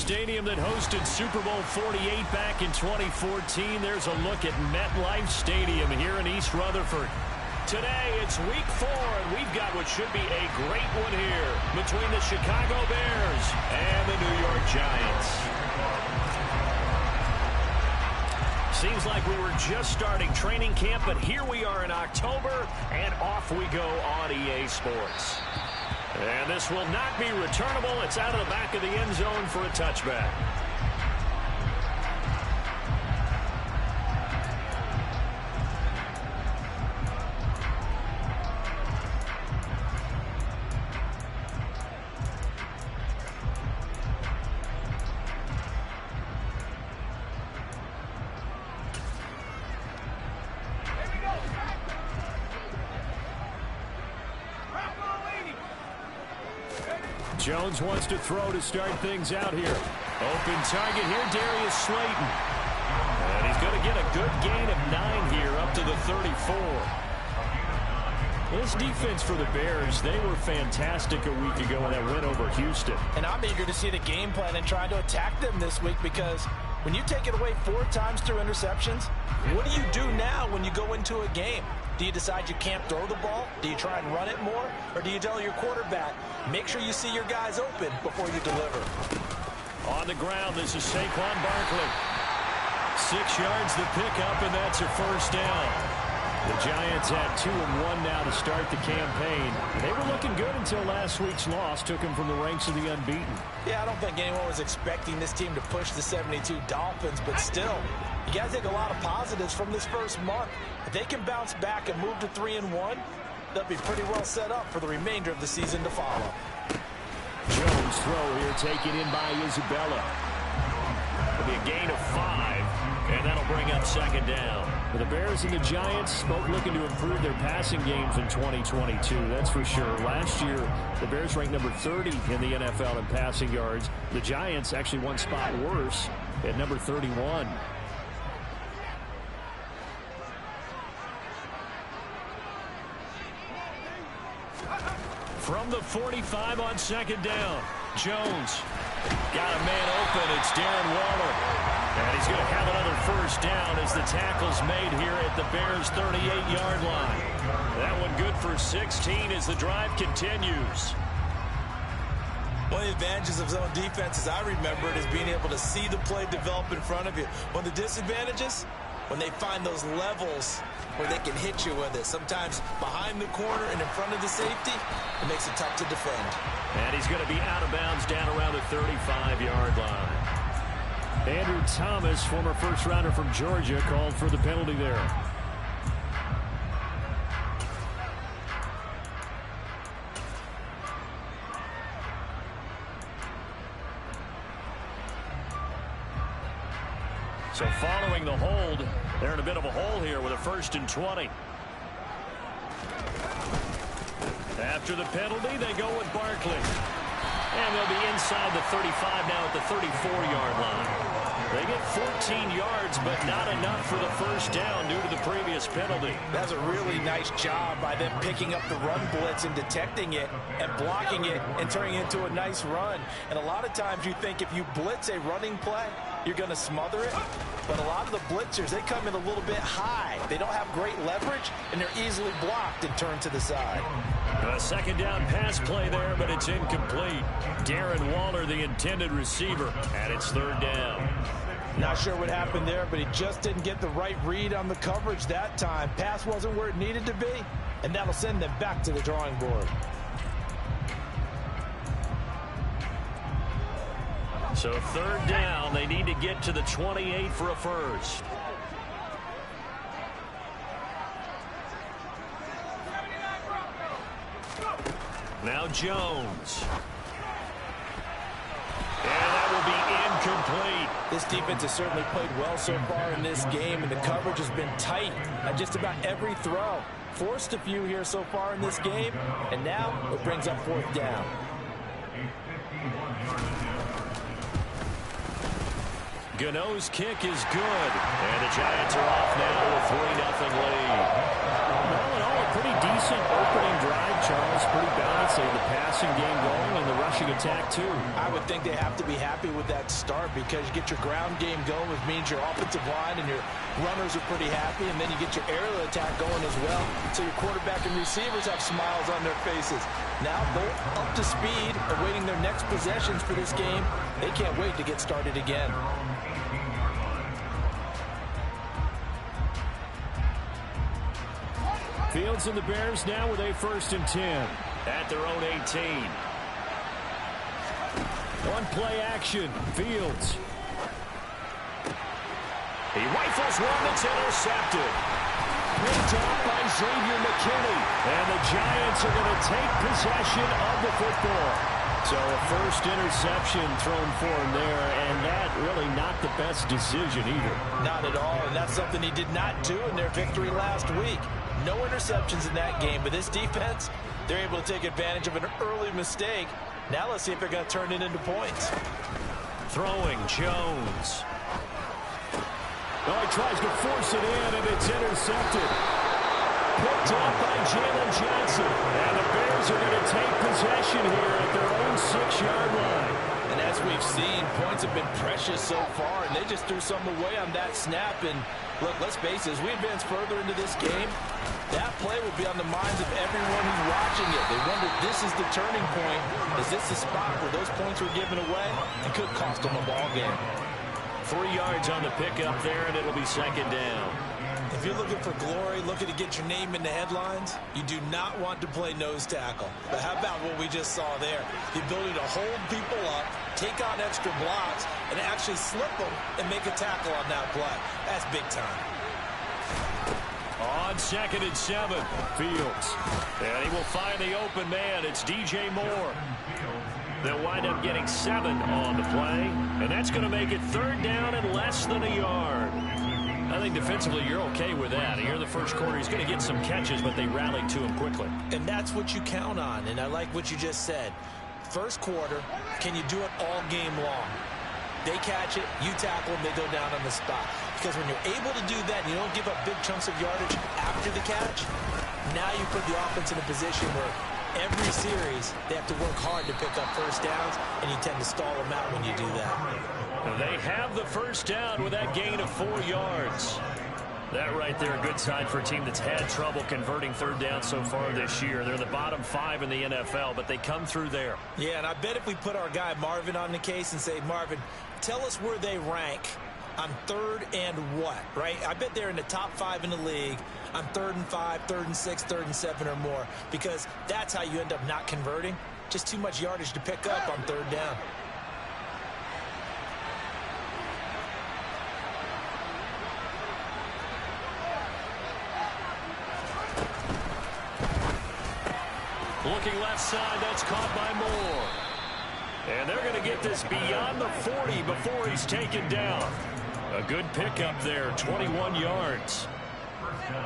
stadium that hosted Super Bowl 48 back in 2014. There's a look at MetLife Stadium here in East Rutherford. Today, it's week 4, and we've got what should be a great one here between the Chicago Bears and the New York Giants. Seems like we were just starting training camp, but here we are in October, and off we go on EA Sports. And this will not be returnable. It's out of the back of the end zone for a touchback. Jones wants to throw to start things out here. Open target here, Darius Slayton. And he's going to get a good gain of 9 here up to the 34. This defense for the Bears, they were fantastic a week ago in that win over Houston. And I'm eager to see the game plan and try to attack them this week, because when you take it away 4 times through interceptions, what do you do now when you go into a game? Do you decide you can't throw the ball? Do you try and run it more? Or do you tell your quarterback, make sure you see your guys open before you deliver? On the ground, this is Saquon Barkley. 6 yards the pickup, and that's a first down. The Giants had 2-1 now to start the campaign. They were looking good until last week's loss took them from the ranks of the unbeaten. Yeah, I don't think anyone was expecting this team to push the 72 Dolphins, but still, you got to take a lot of positives from this first month. If they can bounce back and move to 3-1, they'll be pretty well set up for the remainder of the season to follow. Jones throw here taken in by Isabella. It'll be a gain of 5, and that'll bring up second down. For the Bears and the Giants, both looking to improve their passing games in 2022, that's for sure. Last year, the Bears ranked number 30 in the NFL in passing yards. The Giants actually one spot worse at number 31. From the 45 on second down, Jones got a man open. It's Darren Waller. And he's going to have another first down as the tackle's made here at the Bears' 38-yard line. That one good for 16 as the drive continues. One of the advantages of zone defense, as I remember it, is being able to see the play develop in front of you. One of the disadvantages, when they find those levels where they can hit you with it, sometimes behind the corner and in front of the safety, it makes it tough to defend. And he's going to be out of bounds down around the 35-yard line. Andrew Thomas, former first-rounder from Georgia, called for the penalty there. So following the hold, they're in a bit of a hole here with a 1st and 20. After the penalty, they go with Barkley. And they'll be inside the 35 now at the 34-yard line. They get 14 yards, but not enough for the first down due to the previous penalty. That's a really nice job by them picking up the run blitz and detecting it and blocking it and turning it into a nice run. And a lot of times you think if you blitz a running play, you're going to smother it. But a lot of the blitzers, they come in a little bit high. They don't have great leverage, and they're easily blocked and turned to the side. A second down pass play there, but it's incomplete. Darren Waller, the intended receiver, and it's 3rd down. Not sure what happened there, but he just didn't get the right read on the coverage that time. Pass wasn't where it needed to be, and that'll send them back to the drawing board. So 3rd down, they need to get to the 28 for a first. Now Jones. And that will be incomplete. This defense has certainly played well so far in this game, and the coverage has been tight on just about every throw. Forced a few here so far in this game, and now it brings up 4th down. Gano's kick is good. And the Giants are off now with a 3-0 lead. All in all, a pretty decent opening drive, Charles. Pretty balanced. They have the passing game going and the rushing attack too. I would think they have to be happy with that start because you get your ground game going, which means your offensive line and your runners are pretty happy, and then you get your aerial attack going as well. So your quarterback and receivers have smiles on their faces. Now both up to speed, awaiting their next possessions for this game. They can't wait to get started again. Fields and the Bears now with a 1st and 10 at their own 18. One play action. Fields. He rifles one that's intercepted. Picked off by Xavier McKinney. And the Giants are going to take possession of the football. So a first interception thrown for him there, and that really not the best decision either. Not at all, and that's something he did not do in their victory last week. No interceptions in that game, but this defense, they're able to take advantage of an early mistake. Now let's see if they're going to turn it into points. Throwing, Jones. Oh, he tries to force it in, and it's intercepted. Picked off by Jalen Johnson. And the Bears are going to take possession here at their own 6-yard line. And as we've seen, points have been precious so far, and they just threw some away on that snap. And look, let's face it, as we advance further into this game, that play will be on the minds of everyone who's watching it. They wonder, this is the turning point. Is this the spot where those points were given away? It could cost them a ball game. 3 yards on the pickup there, and it'll be 2nd down. If you're looking for glory, looking to get your name in the headlines, you do not want to play nose tackle. But how about what we just saw there? The ability to hold people up, take on extra blocks, and actually slip them and make a tackle on that play. That's big time. On 2nd and 7, Fields. And he will find the open man. It's DJ Moore. They'll wind up getting 7 on the play, and that's going to make it 3rd down and less than a yard. I think defensively you're okay with that. Here in the first quarter, he's going to get some catches, but they rallied to him quickly. And that's what you count on, and I like what you just said. First quarter, can you do it all game long? They catch it, you tackle them, they go down on the spot. Because when you're able to do that and you don't give up big chunks of yardage after the catch, now you put the offense in a position where every series they have to work hard to pick up first downs, and you tend to stall them out when you do that. They have the first down with that gain of 4 yards. That right there, a good sign for a team that's had trouble converting 3rd down so far this year. They're the bottom 5 in the NFL, but they come through there. Yeah, and I bet if we put our guy Marvin on the case and say, Marvin, tell us where they rank on 3rd and what, right? I bet they're in the top 5 in the league on 3rd and 5, 3rd and 6, 3rd and 7 or more, because that's how you end up not converting. Just too much yardage to pick up on 3rd down. Looking left side, that's caught by Moore. And they're going to get this beyond the 40 before he's taken down. A good pickup there, 21 yards.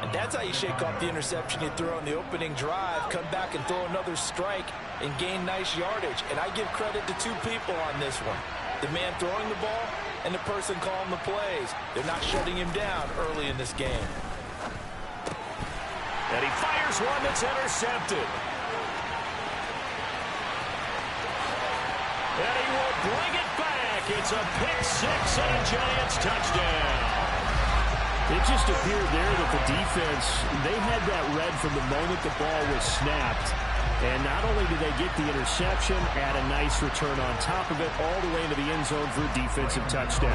And that's how you shake off the interception you threw on the opening drive, come back and throw another strike and gain nice yardage. And I give credit to 2 people on this one. The man throwing the ball and the person calling the plays. They're not shutting him down early in this game. And he fires one that's intercepted. And he will bring it back. It's a pick 6 and a Giants touchdown. It just appeared there that the defense, they had that read from the moment the ball was snapped. And not only did they get the interception, add a nice return on top of it, all the way into the end zone for a defensive touchdown.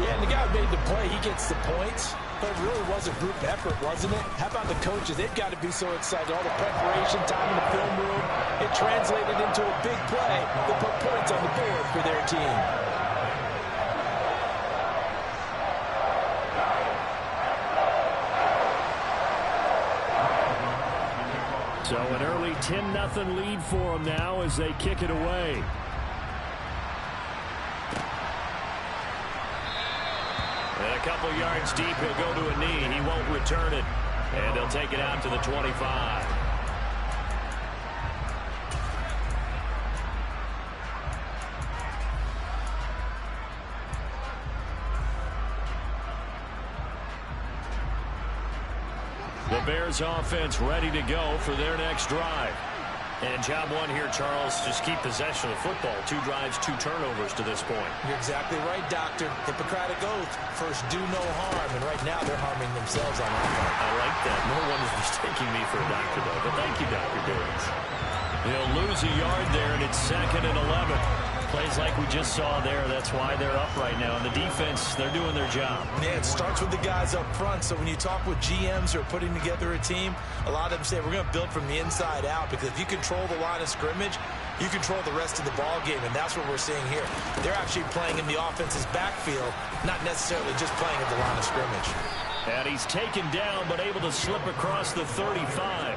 Yeah, and the guy who made the play, he gets the points. But it really was a group effort, wasn't it? How about the coaches? They've got to be so excited. All the preparation time in the film room, it translated into a big play that put points on the board for their team. So an early 10-0 lead for them now as they kick it away. And a couple yards deep, he'll go to a knee. He won't return it. And they'll take it out to the 25. The Bears offense ready to go for their next drive. And job one here, Charles, just keep possession of the football. 2 drives, 2 turnovers to this point. You're exactly right, Doctor. Hippocratic oath. First, do no harm. And right now, they're harming themselves on that part. I like that. No one is mistaking me for a doctor, though. But thank you, Dr. Dickens. He'll lose a yard there, and it's 2nd and 11. Plays like we just saw there. That's why they're up right now. And the defense, they're doing their job. Yeah, it starts with the guys up front. So when you talk with GMs who are putting together a team, a lot of them say we're going to build from the inside out, because if you control the line of scrimmage, you control the rest of the ball game, and that's what we're seeing here. They're actually playing in the offense's backfield, not necessarily just playing at the line of scrimmage. And he's taken down, but able to slip across the 35.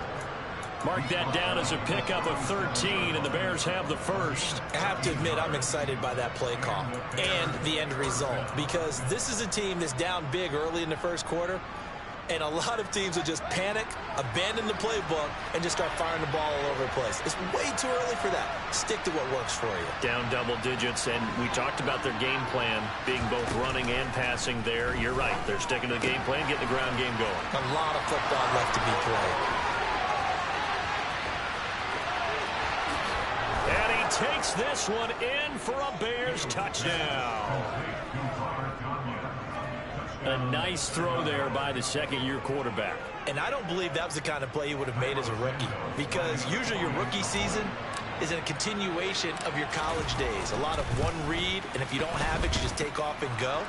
Mark that down as a pickup of 13, and the Bears have the first. I have to admit, I'm excited by that play call and the end result, because this is a team that's down big early in the first quarter, and a lot of teams will just panic, abandon the playbook, and just start firing the ball all over the place. It's way too early for that. Stick to what works for you. Down double digits, and we talked about their game plan being both running and passing there. You're right. They're sticking to the game plan, getting the ground game going. A lot of football left to be played. And he takes this one in for a Bears touchdown. A nice throw there by the second-year quarterback. And I don't believe that was the kind of play he would have made as a rookie, because usually your rookie season is a continuation of your college days. A lot of one read, and if you don't have it, you just take off and go.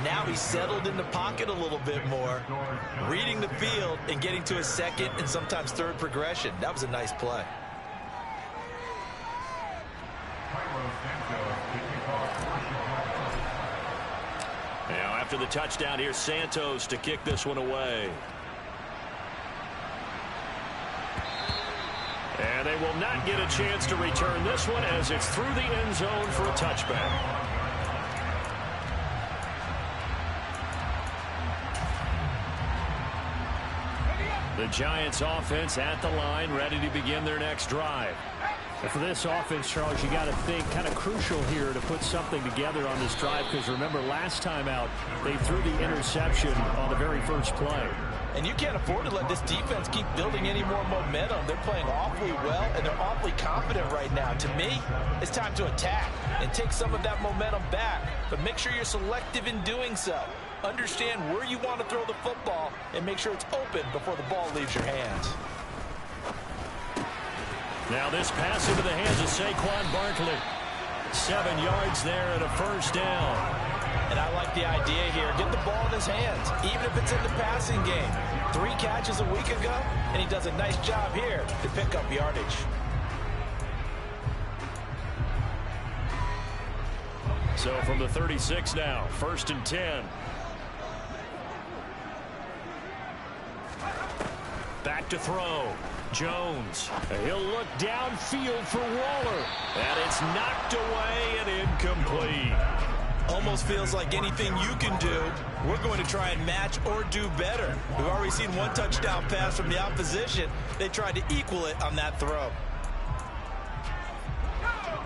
Now he's settled in the pocket a little bit more, reading the field and getting to a second and sometimes third progression. That was a nice play. Now after the touchdown, here's Santos to kick this one away. And they will not get a chance to return this one as it's through the end zone for a touchback. The Giants offense at the line, ready to begin their next drive. And for this offense, Charles, you got to think kind of crucial here to put something together on this drive, because remember last time out they threw the interception on the very first play. And you can't afford to let this defense keep building any more momentum. They're playing awfully well, and they're awfully confident right now. To me, it's time to attack and take some of that momentum back. But make sure you're selective in doing so. Understand where you want to throw the football and make sure it's open before the ball leaves your hands. Now this pass into the hands of Saquon Barkley. 7 yards there and a first down. And I like the idea here. Get the ball in his hands, even if it's in the passing game. 3 catches a week ago, and he does a nice job here to pick up yardage. So from the 36 now, 1st and 10. Back to throw. Jones. He'll look downfield for Waller. And it's knocked away and incomplete. Almost feels like anything you can do, we're going to try and match or do better. We've already seen 1 touchdown pass from the opposition. They tried to equal it on that throw.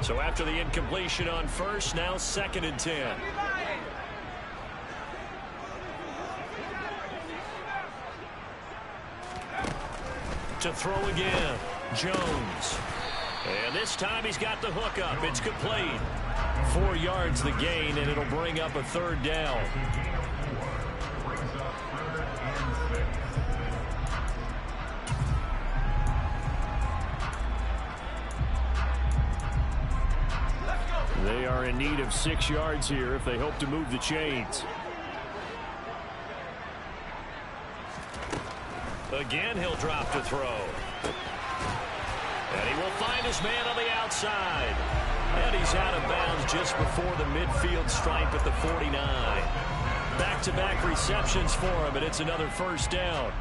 So after the incompletion on first, now 2nd and 10. To throw again, Jones. And this time he's got the hook up. It's complete. 4 yards the gain, and it'll bring up a 3rd down. They are in need of 6 yards here if they hope to move the chains. Again, he'll drop to throw. And he will find his man on the outside. And he's out of bounds just before the midfield stripe at the 49. Back-to-back receptions for him, and it's another first down.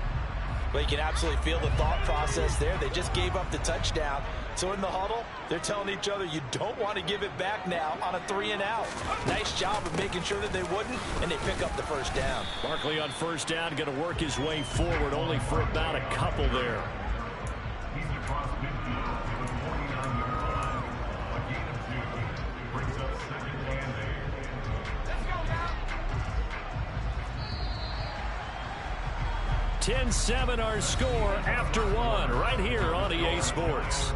But you can absolutely feel the thought process there. They just gave up the touchdown. So in the huddle, they're telling each other, you don't want to give it back now on a 3-and-out. Nice job of making sure that they wouldn't, and they pick up the first down. Barkley on first down, going to work his way forward, only for about a couple there. (10-7) our score after 1 right here on EA Sports.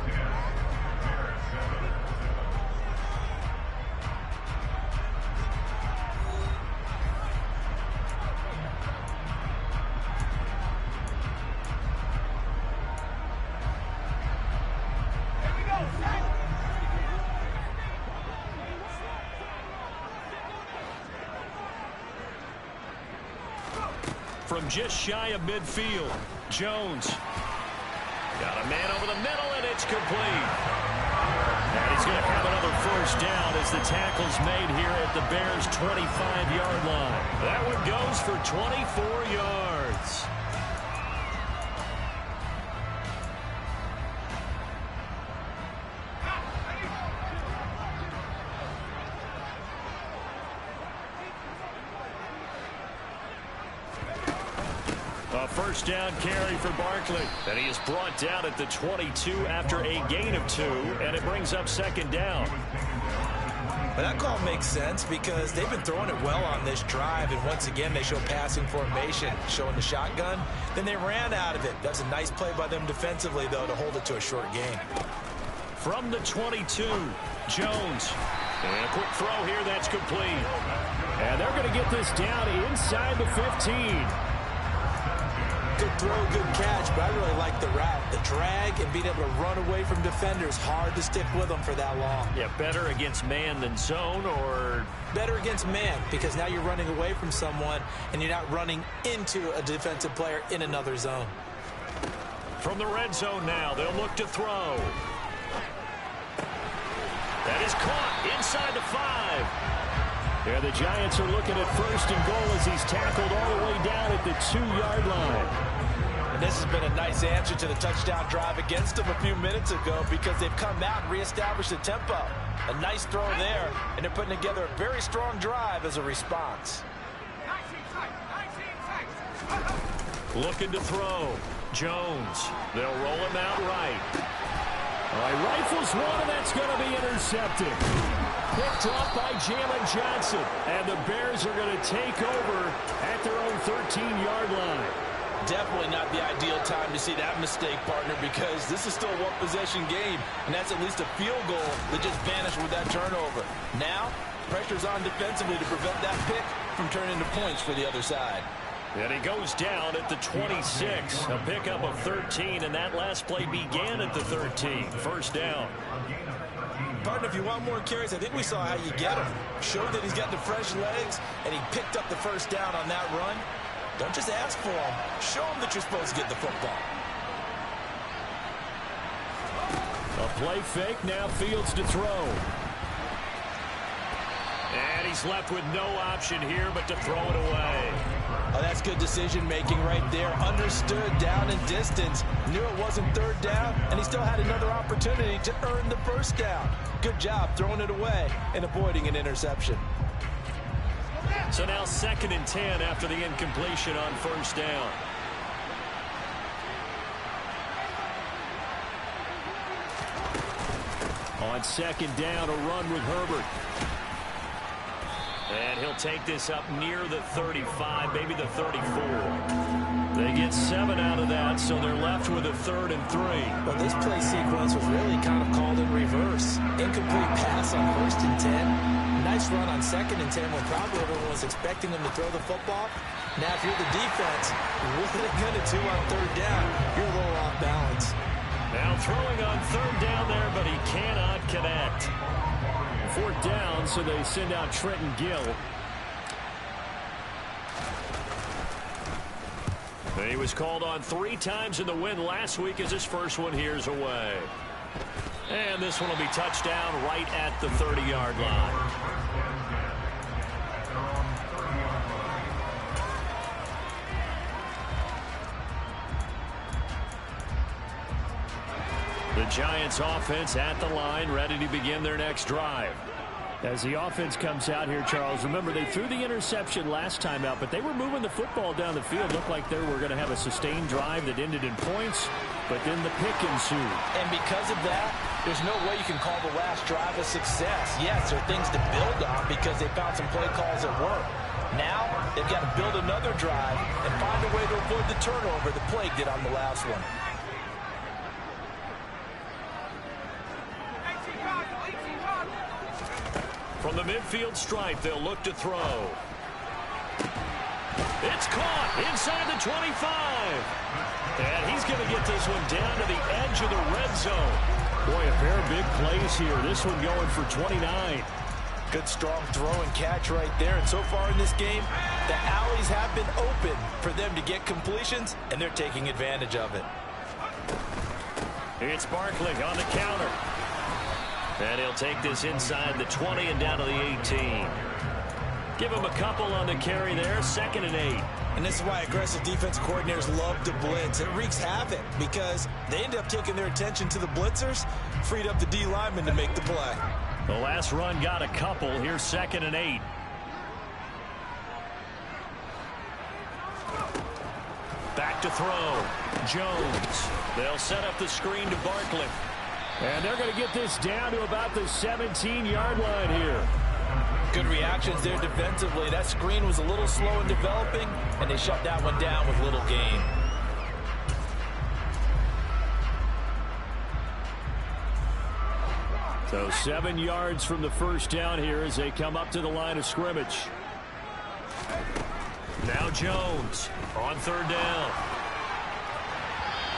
from just shy of midfield. Jones. Got a man over the middle, and it's complete. And he's going to have another first down as the tackle's made here at the Bears' 25-yard line. That one goes for 24 yards. A first down carry for Barkley. And he is brought down at the 22 after a gain of 2, and it brings up second down. But that call makes sense because they've been throwing it well on this drive, and once again they show passing formation, showing the shotgun. Then they ran out of it. That's a nice play by them defensively, though, to hold it to a short gain. From the 22, Jones. And a quick throw here, that's complete. And they're going to get this down inside the 15. Good throw, good catch, but I really like the route. The drag and being able to run away from defenders. Hard to stick with them for that long. Yeah, better against man than zone, or? Better against man, because now you're running away from someone and you're not running into a defensive player in another zone. From the red zone now, they'll look to throw. That is caught inside the 5. Yeah, the Giants are looking at first and goal as he's tackled all the way down at the 2-yard line. And this has been a nice answer to the touchdown drive against them a few minutes ago because they've come out and reestablished the tempo. A nice throw there, and they're putting together a very strong drive as a response. Looking to throw. Jones. They'll roll him out right. All right, rifles one, and that's going to be intercepted. Picked off by Jalen Johnson. And the Bears are going to take over at their own 13-yard line. Definitely not the ideal time to see that mistake, partner, because this is still a one-possession game, and that's at least a field goal that just vanished with that turnover. Now, pressure's on defensively to prevent that pick from turning into points for the other side. And he goes down at the 26. A pickup of 13, and that last play began at the 13. First down. Partner, if you want more carries, I think we saw how you get him. Showed that he's got the fresh legs, and he picked up the first down on that run. Don't just ask for him. Show him that you're supposed to get the football. A play fake, now Fields to throw. And he's left with no option here but to throw it away. Oh, that's good decision-making right there. Understood down and distance. Knew it wasn't third down, and he still had another opportunity to earn the first down. Good job throwing it away and avoiding an interception. So now 2nd and 10 after the incompletion on first down. On 2nd down, a run with Herbert. And he'll take this up near the 35, maybe the 34. They get 7 out of that, so they're left with a 3rd and 3. Well, this play sequence was really kind of called in reverse. Incomplete pass on 1st and 10. Nice run on 2nd and 10 when probably everyone was expecting them to throw the football. Now, if you're the defense, what are they going to do on 3rd down? You're a little off balance. Now throwing on 3rd down there, but he cannot connect. 4th down, so they send out Trenton Gill. He was called on 3 times in the win last week as his first one here's away. And this one will be touchdown right at the 30-yard line. The Giants offense at the line, ready to begin their next drive. As the offense comes out here, Charles, remember they threw the interception last time out, but they were moving the football down the field. Looked like they were going to have a sustained drive that ended in points, but then the pick ensued. And because of that, there's no way you can call the last drive a success. Yes, there are things to build on because they found some play calls that work. Now, they've got to build another drive and find a way to avoid the turnover the plague did on the last one. From the midfield stripe, they'll look to throw. It's caught inside the 25. And he's going to get this one down to the edge of the red zone. Boy, a pair of big plays here. This one going for 29. Good strong throw and catch right there. And so far in this game, the alleys have been open for them to get completions, and they're taking advantage of it. It's Barkley on the counter. And he'll take this inside the 20 and down to the 18. Give him a couple on the carry there, 2nd and 8. And this is why aggressive defense coordinators love to blitz. It wreaks havoc because they end up taking their attention to the blitzers, freed up the D lineman to make the play. The last run got a couple. Here's 2nd and 8. Back to throw. Jones. They'll set up the screen to Barkley. And they're going to get this down to about the 17-yard line here. Good reactions there defensively. That screen was a little slow in developing, and they shut that one down with little gain. So 7 yards from the first down here as they come up to the line of scrimmage. Now Jones on 3rd down.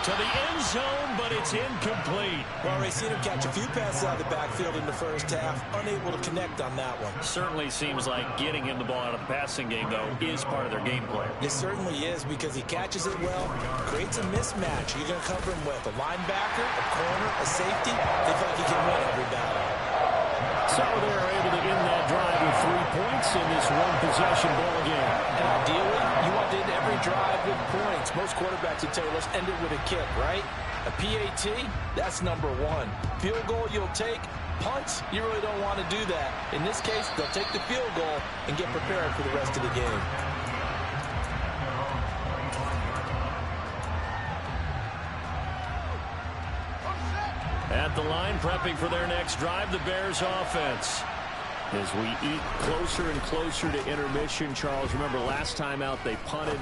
To the end zone, but it's incomplete. Well, we've seen him catch a few passes out of the backfield in the first half. Unable to connect on that one. Certainly seems like getting him the ball out of the passing game, though, is part of their game plan. It certainly is because he catches it well, creates a mismatch. You're going to cover him with a linebacker, a corner, a safety. They feel like he can win every battle. So they're able to end that drive with 3 points in this one-possession ball game. And ideally, you want to end every drive with points. Most quarterbacks would tell you, let's end it with a kick, right? A PAT, that's number 1. Field goal you'll take. Punts, you really don't want to do that. In this case, they'll take the field goal and get prepared for the rest of the game. At the line, prepping for their next drive, the Bears offense. As we eat closer and closer to intermission, Charles, remember last time out they punted.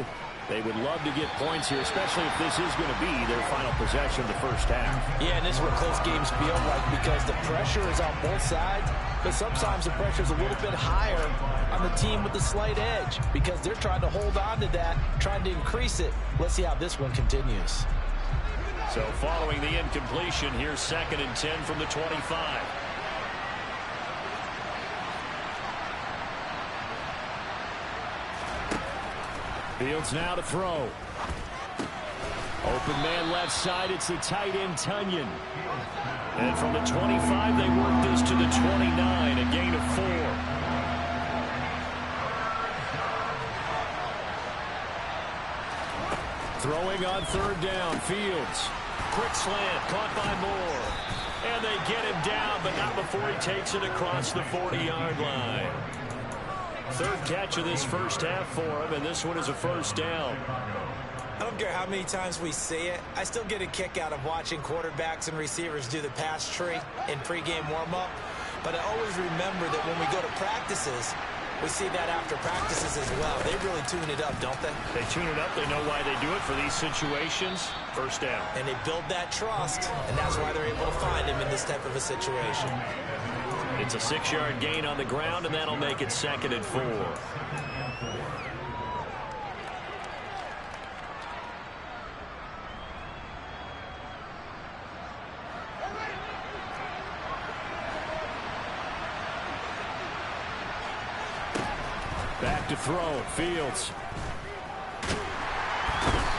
They would love to get points here, especially if this is going to be their final possession of the first half. Yeah, and this is what close games feel like because the pressure is on both sides, but sometimes the pressure is a little bit higher on the team with the slight edge because they're trying to hold on to that, trying to increase it. Let's see how this one continues. So following the incompletion, here's 2nd and 10 from the 25. Fields now to throw. Open man left side, it's the tight end Tunyon. And from the 25, they work this to the 29, a gain of 4. Throwing on 3rd down, Fields. Quick slant, caught by Moore. And they get him down, but not before he takes it across the 40-yard line. 3rd catch of this first half for him, and this one is a first down. I don't care how many times we see it. I still get a kick out of watching quarterbacks and receivers do the pass tree in pregame warm-up. But I always remember that when we go to practices, we see that after practices as well. They really tune it up, don't they? They tune it up. They know why they do it for these situations. First down. And they build that trust, and that's why they're able to find him in this type of a situation. It's a 6-yard gain on the ground, and that'll make it 2nd and 4. Back to throw, Fields.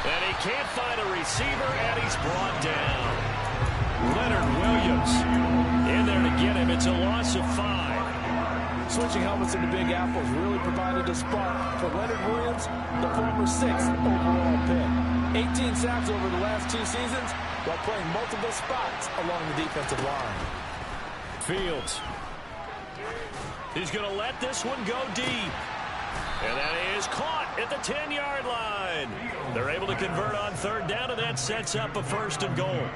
And he can't find a receiver, and he's brought down. Leonard Williams in there to get him. It's a loss of 5. Switching helmets in the Big Apples really provided a spark for Leonard Williams, the former 6th overall pick. 18 sacks over the last 2 seasons while playing multiple spots along the defensive line. Fields. He's going to let this one go deep. And that is caught at the 10-yard line. They're able to convert on 3rd down, and that sets up a 1st and goal.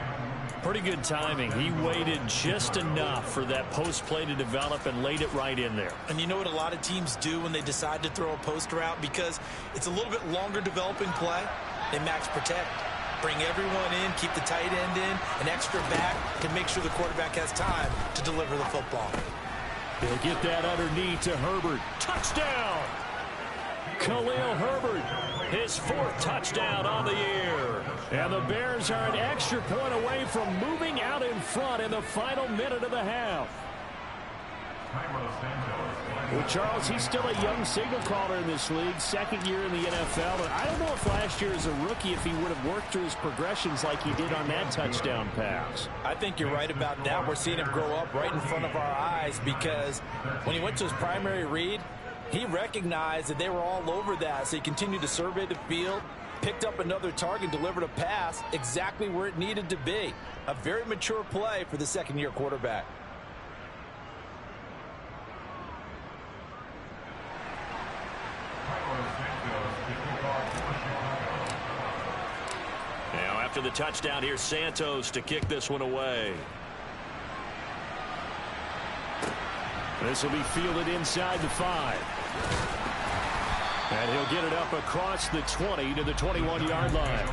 Pretty good timing. He waited just enough for that post play to develop and laid it right in there. And you know what a lot of teams do when they decide to throw a post route? Because it's a little bit longer developing play. They max protect. Bring everyone in, keep the tight end in, an extra back to make sure the quarterback has time to deliver the football. He'll get that underneath to Herbert. Touchdown! Khalil Herbert, his 4th touchdown on the year. And the Bears are an extra point away from moving out in front in the final minute of the half. Well, Charles, he's still a young signal caller in this league, second year in the NFL. And I don't know if last year as a rookie, if he would have worked through his progressions like he did on that touchdown pass. I think you're right about that. We're seeing him grow up right in front of our eyes because when he went to his primary read, he recognized that they were all over that. So he continued to survey the field, picked up another target, delivered a pass exactly where it needed to be. A very mature play for the second-year quarterback. Now after the touchdown, here's Santos to kick this one away. This will be fielded inside the 5. And he'll get it up across the 20 to the 21-yard line.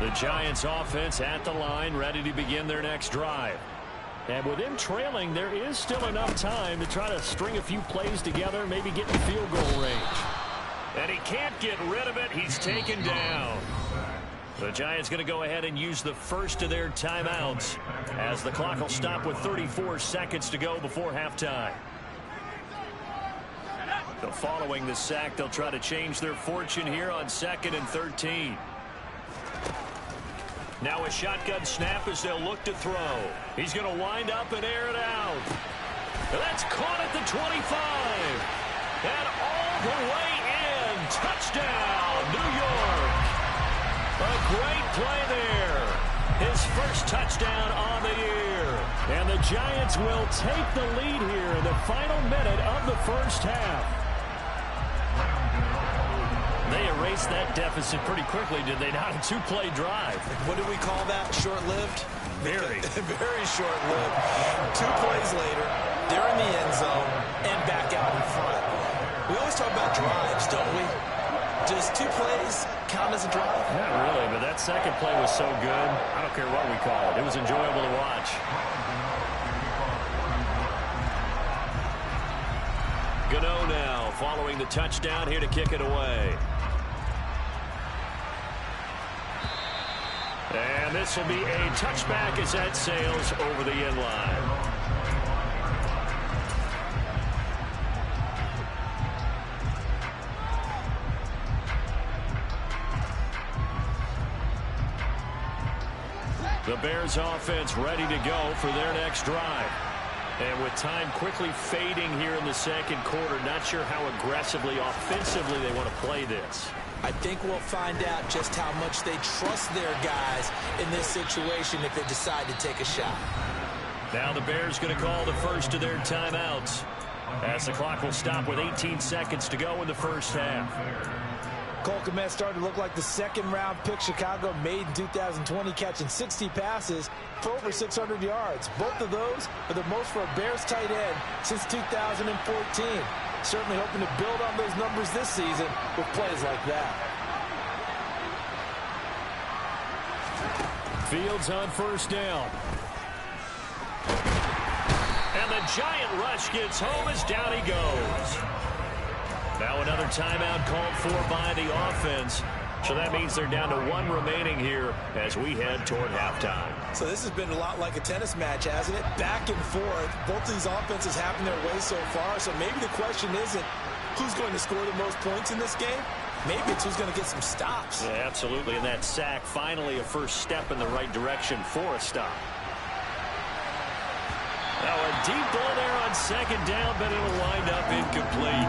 The Giants offense at the line, ready to begin their next drive. And with him trailing, there is still enough time to try to string a few plays together, maybe get in field goal range. And he can't get rid of it. He's taken down. The Giants going to go ahead and use the first of their timeouts as the clock will stop with 34 seconds to go before halftime. So following the sack, they'll try to change their fortune here on 2nd and 13. Now a shotgun snap as they'll look to throw. He's going to wind up and air it out. That's caught at the 25. And all the way in. Touchdown, New York. A great play there. His first touchdown on the year. And the Giants will take the lead here in the final minute of the first half. They erased that deficit pretty quickly, did they not? A 2-play drive. What do we call that? Short-lived? Very. Very short-lived. 2 plays later, they're in the end zone and back out in front. We always talk about drives, don't we? Does 2 plays count as a drive? Not really, but that second play was so good. I don't care what we call it. It was enjoyable to watch. Gano now following the touchdown here to kick it away. And this will be a touchback as that sails over the end line. The Bears offense ready to go for their next drive. And with time quickly fading here in the second quarter, not sure how aggressively, offensively they want to play this. I think we'll find out just how much they trust their guys in this situation if they decide to take a shot. Now the Bears going to call the first of their timeouts as the clock will stop with 18 seconds to go in the first half. Cole Kmet started to look like the second-round pick Chicago made in 2020, catching 60 passes for over 600 yards. Both of those are the most for a Bears tight end since 2014. Certainly hoping to build on those numbers this season with plays like that. Fields on first down. And the giant rush gets home as down he goes. Now another timeout called for by the offense. So that means they're down to 1 remaining here as we head toward halftime. So this has been a lot like a tennis match, hasn't it? Back and forth. Both of these offenses having their way so far. So maybe the question isn't who's going to score the most points in this game. Maybe it's who's going to get some stops. Yeah, absolutely. And that sack, finally a first step in the right direction for a stop. Now a deep ball there on second down, but it'll wind up incomplete.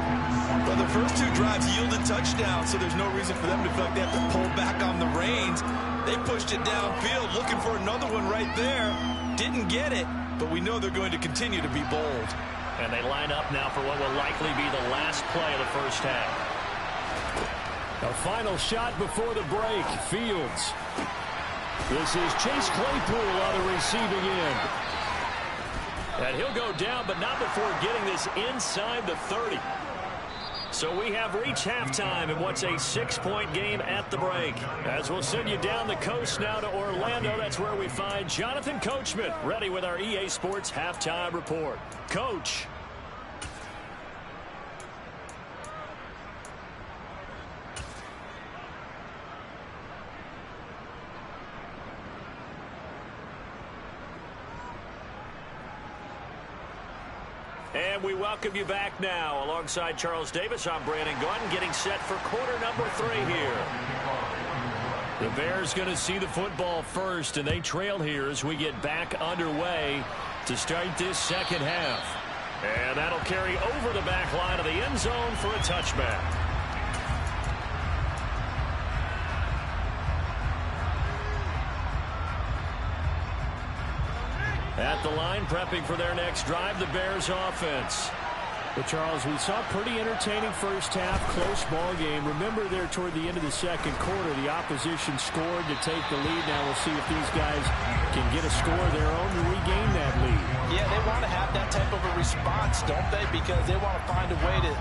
Well, the first 2 drives yielded touchdowns, so there's no reason for them to feel like they have to pull back on the reins. They pushed it downfield, looking for another one right there. Didn't get it, but we know they're going to continue to be bold. And they line up now for what will likely be the last play of the first half. A final shot before the break. Fields. This is Chase Claypool on the receiving end. And he'll go down, but not before getting this inside the 30. So we have reached halftime in what's a 6-point game at the break. As we'll send you down the coast now to Orlando, that's where we find Jonathan Coachman ready with our EA Sports Halftime Report. Coach. And we welcome you back now. Alongside Charles Davis, I'm Brandon Gaudin, getting set for quarter number 3 here. The Bears going to see the football first, and they trail here as we get back underway to start this second half. And that'll carry over the back line of the end zone for a touchback. At the line, prepping for their next drive, the Bears offense. Well, Charles, we saw a pretty entertaining first half, close ball game. Remember there toward the end of the second quarter, the opposition scored to take the lead. Now we'll see if these guys can get a score of their own to regain that lead. Yeah, they want to have that type of a response, don't they? Because they want to find a way to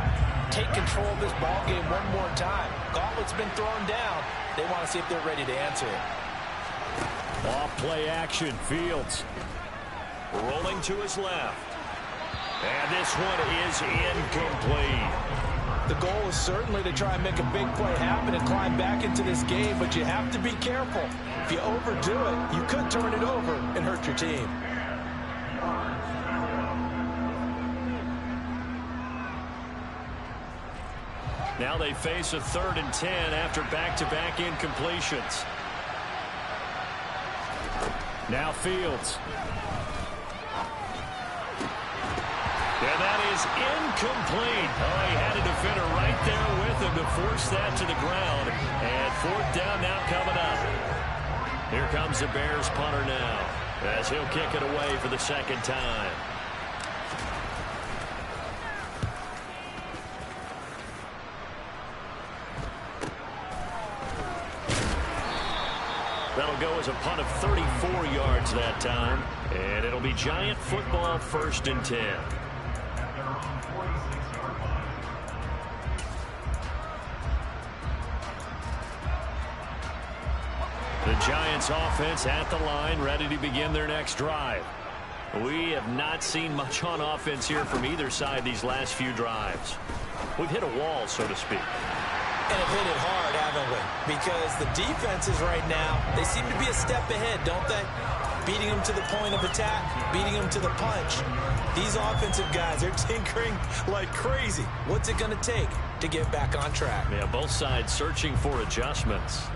take control of this ball game one more time. Gauntlet's been thrown down. They want to see if they're ready to answer it. Off play action, Fields. Rolling to his left. And this one is incomplete. The goal is certainly to try and make a big play happen and climb back into this game, but you have to be careful. If you overdo it, you could turn it over and hurt your team. Now they face a 3rd and 10 after back-to-back incompletions. Now Fields. And that is incomplete. Oh, he had a defender right there with him to force that to the ground. And 4th down now coming up. Here comes the Bears punter now as he'll kick it away for the second time. That'll go as a punt of 34 yards that time. And it'll be Giant football, 1st and 10. The Giants offense at the line, ready to begin their next drive. We have not seen much on offense here from either side these last few drives. We've hit a wall, so to speak. And have hit it hard, haven't we? Because the defenses right now, they seem to be a step ahead, don't they? Beating them to the point of attack, beating them to the punch. These offensive guys, they're tinkering like crazy. What's it going to take to get back on track? Yeah, both sides searching for adjustments.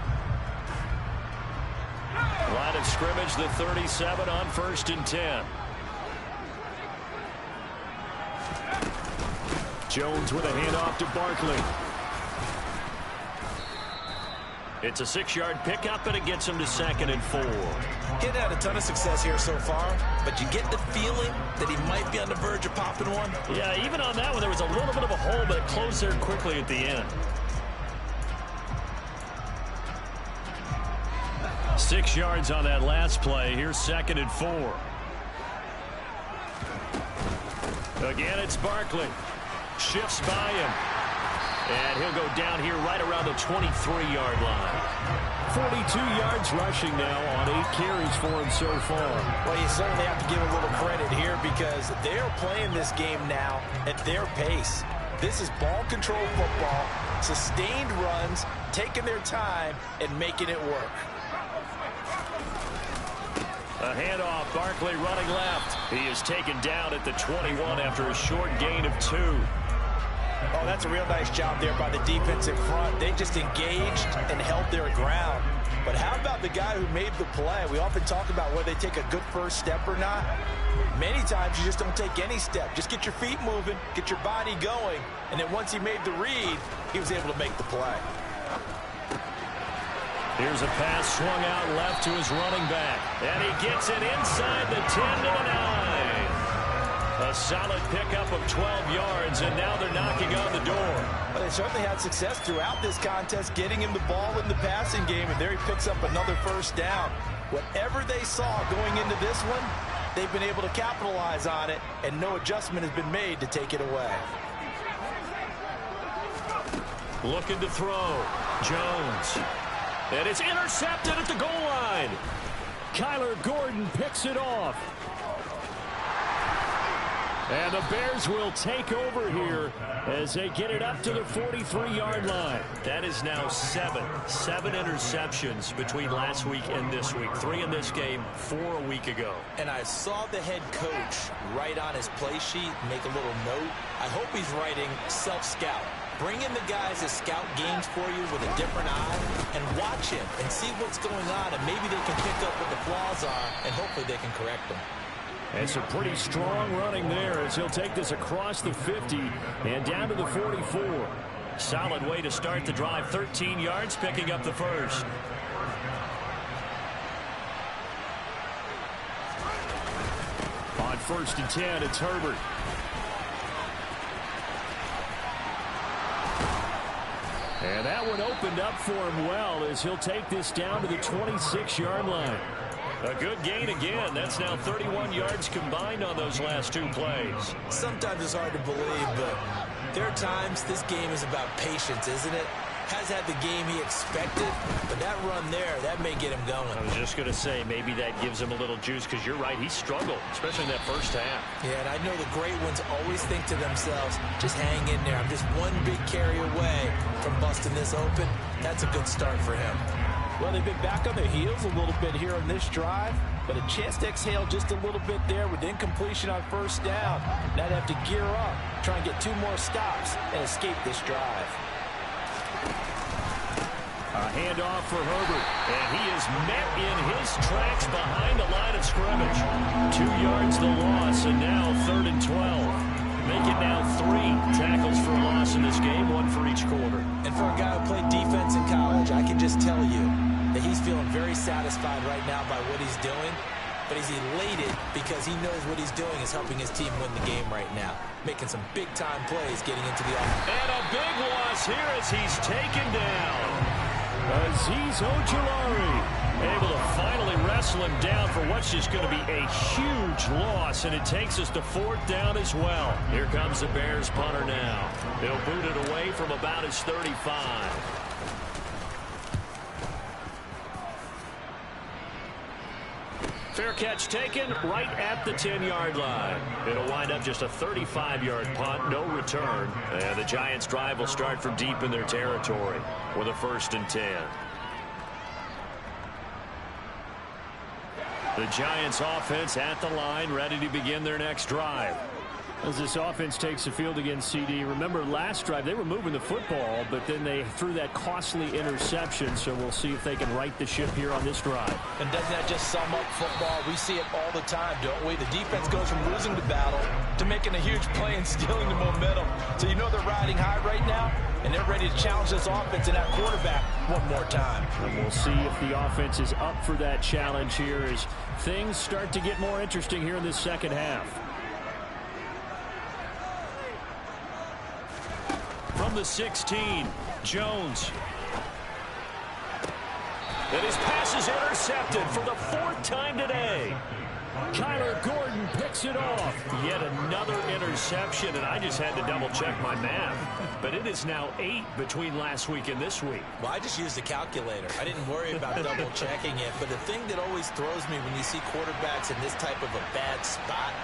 Line of scrimmage, the 37 on 1st and 10. Jones with a handoff to Barkley. It's a 6-yard pickup, and it gets him to 2nd and 4. He's had a ton of success here so far, but you get the feeling that he might be on the verge of popping one. Yeah, even on that one, there was a little bit of a hole, but it closed there quickly at the end. 6 yards on that last play. Here's 2nd and 4. Again, it's Barkley. Shifts by him. And he'll go down here right around the 23-yard line. 42 yards rushing now on 8 carries for him so far. Well, you certainly have to give a little credit here because they're playing this game now at their pace. This is ball control football, sustained runs, taking their time and making it work. A handoff, Barkley running left. He is taken down at the 21 after a short gain of 2. Oh, that's a real nice job there by the defense in front. They just engaged and held their ground. But how about the guy who made the play? We often talk about whether they take a good first step or not. Many times you just don't take any step. Just get your feet moving, get your body going, and then once he made the read, he was able to make the play. Here's a pass swung out left to his running back. And he gets it inside the 10 to the 9. A solid pickup of 12 yards, and now they're knocking on the door. Well, they certainly had success throughout this contest, getting him the ball in the passing game, and there he picks up another first down. Whatever they saw going into this one, they've been able to capitalize on it, and no adjustment has been made to take it away. Looking to throw. Jones. And it's intercepted at the goal line. Kyler Gordon picks it off. And the Bears will take over here as they get it up to the 43-yard line. That is now seven interceptions between last week and this week. 3 in this game, 4 a week ago. And I saw the head coach write on his play sheet, make a little note. I hope he's writing self-scout. Bring in the guys that scout games for you with a different eye and watch him and see what's going on, and maybe they can pick up what the flaws are, and hopefully they can correct them. And some pretty strong running there as he'll take this across the 50 and down to the 44. Solid way to start the drive. 13 yards, picking up the first. On 1st and 10, it's Herbert. And that one opened up for him well as he'll take this down to the 26-yard line. A good gain again. That's now 31 yards combined on those last 2 plays. Sometimes it's hard to believe, but there are times this game is about patience, isn't it? Has had the game he expected, but that run there, that may get him going. I was just going to say, maybe that gives him a little juice, because you're right, he struggled, especially in that first half. Yeah, and I know the great ones always think to themselves, just hang in there. I'm just one big carry away from busting this open. That's a good start for him. Well, they've been back on their heels a little bit here on this drive, but a chance to exhale just a little bit there with incompletion on 1st down. Now they have to gear up, try and get 2 more stops, and escape this drive. A handoff for Herbert, and he is met in his tracks behind the line of scrimmage. 2 yards the loss, and now 3rd and 12. Make it now 3 tackles for loss in this game, 1 for each quarter. And for a guy who played defense in college, I can just tell you that he's feeling very satisfied right now by what he's doing. But he's elated because he knows what he's doing is helping his team win the game right now. Making some big-time plays getting into the offense. And a big loss here as he's taken down. Azeez Ojulari able to finally wrestle him down for what's just going to be a huge loss, and it takes us to 4th down as well. Here comes the Bears punter now. They'll boot it away from about his 35. Fair catch taken right at the 10-yard line. It'll wind up just a 35-yard punt, no return. And the Giants' drive will start from deep in their territory with a 1st and 10. The Giants' offense at the line, ready to begin their next drive. As this offense takes the field against CD, remember last drive they were moving the football, but then they threw that costly interception, so we'll see if they can right the ship here on this drive. And doesn't that just sum up football? We see it all the time, don't we? The defense goes from losing the battle to making a huge play and stealing the momentum. So you know they're riding high right now, and they're ready to challenge this offense and that quarterback one more time. And we'll see if the offense is up for that challenge here as things start to get more interesting here in this second half. From the 16, Jones. And his pass is intercepted for the 4th time today. Kyler Gordon picks it off. Yet another interception, and I just had to double-check my math. But it is now 8 between last week and this week. Well, I just used a calculator. I didn't worry about double-checking it. But the thing that always throws me when you see quarterbacks in this type of a bad spot,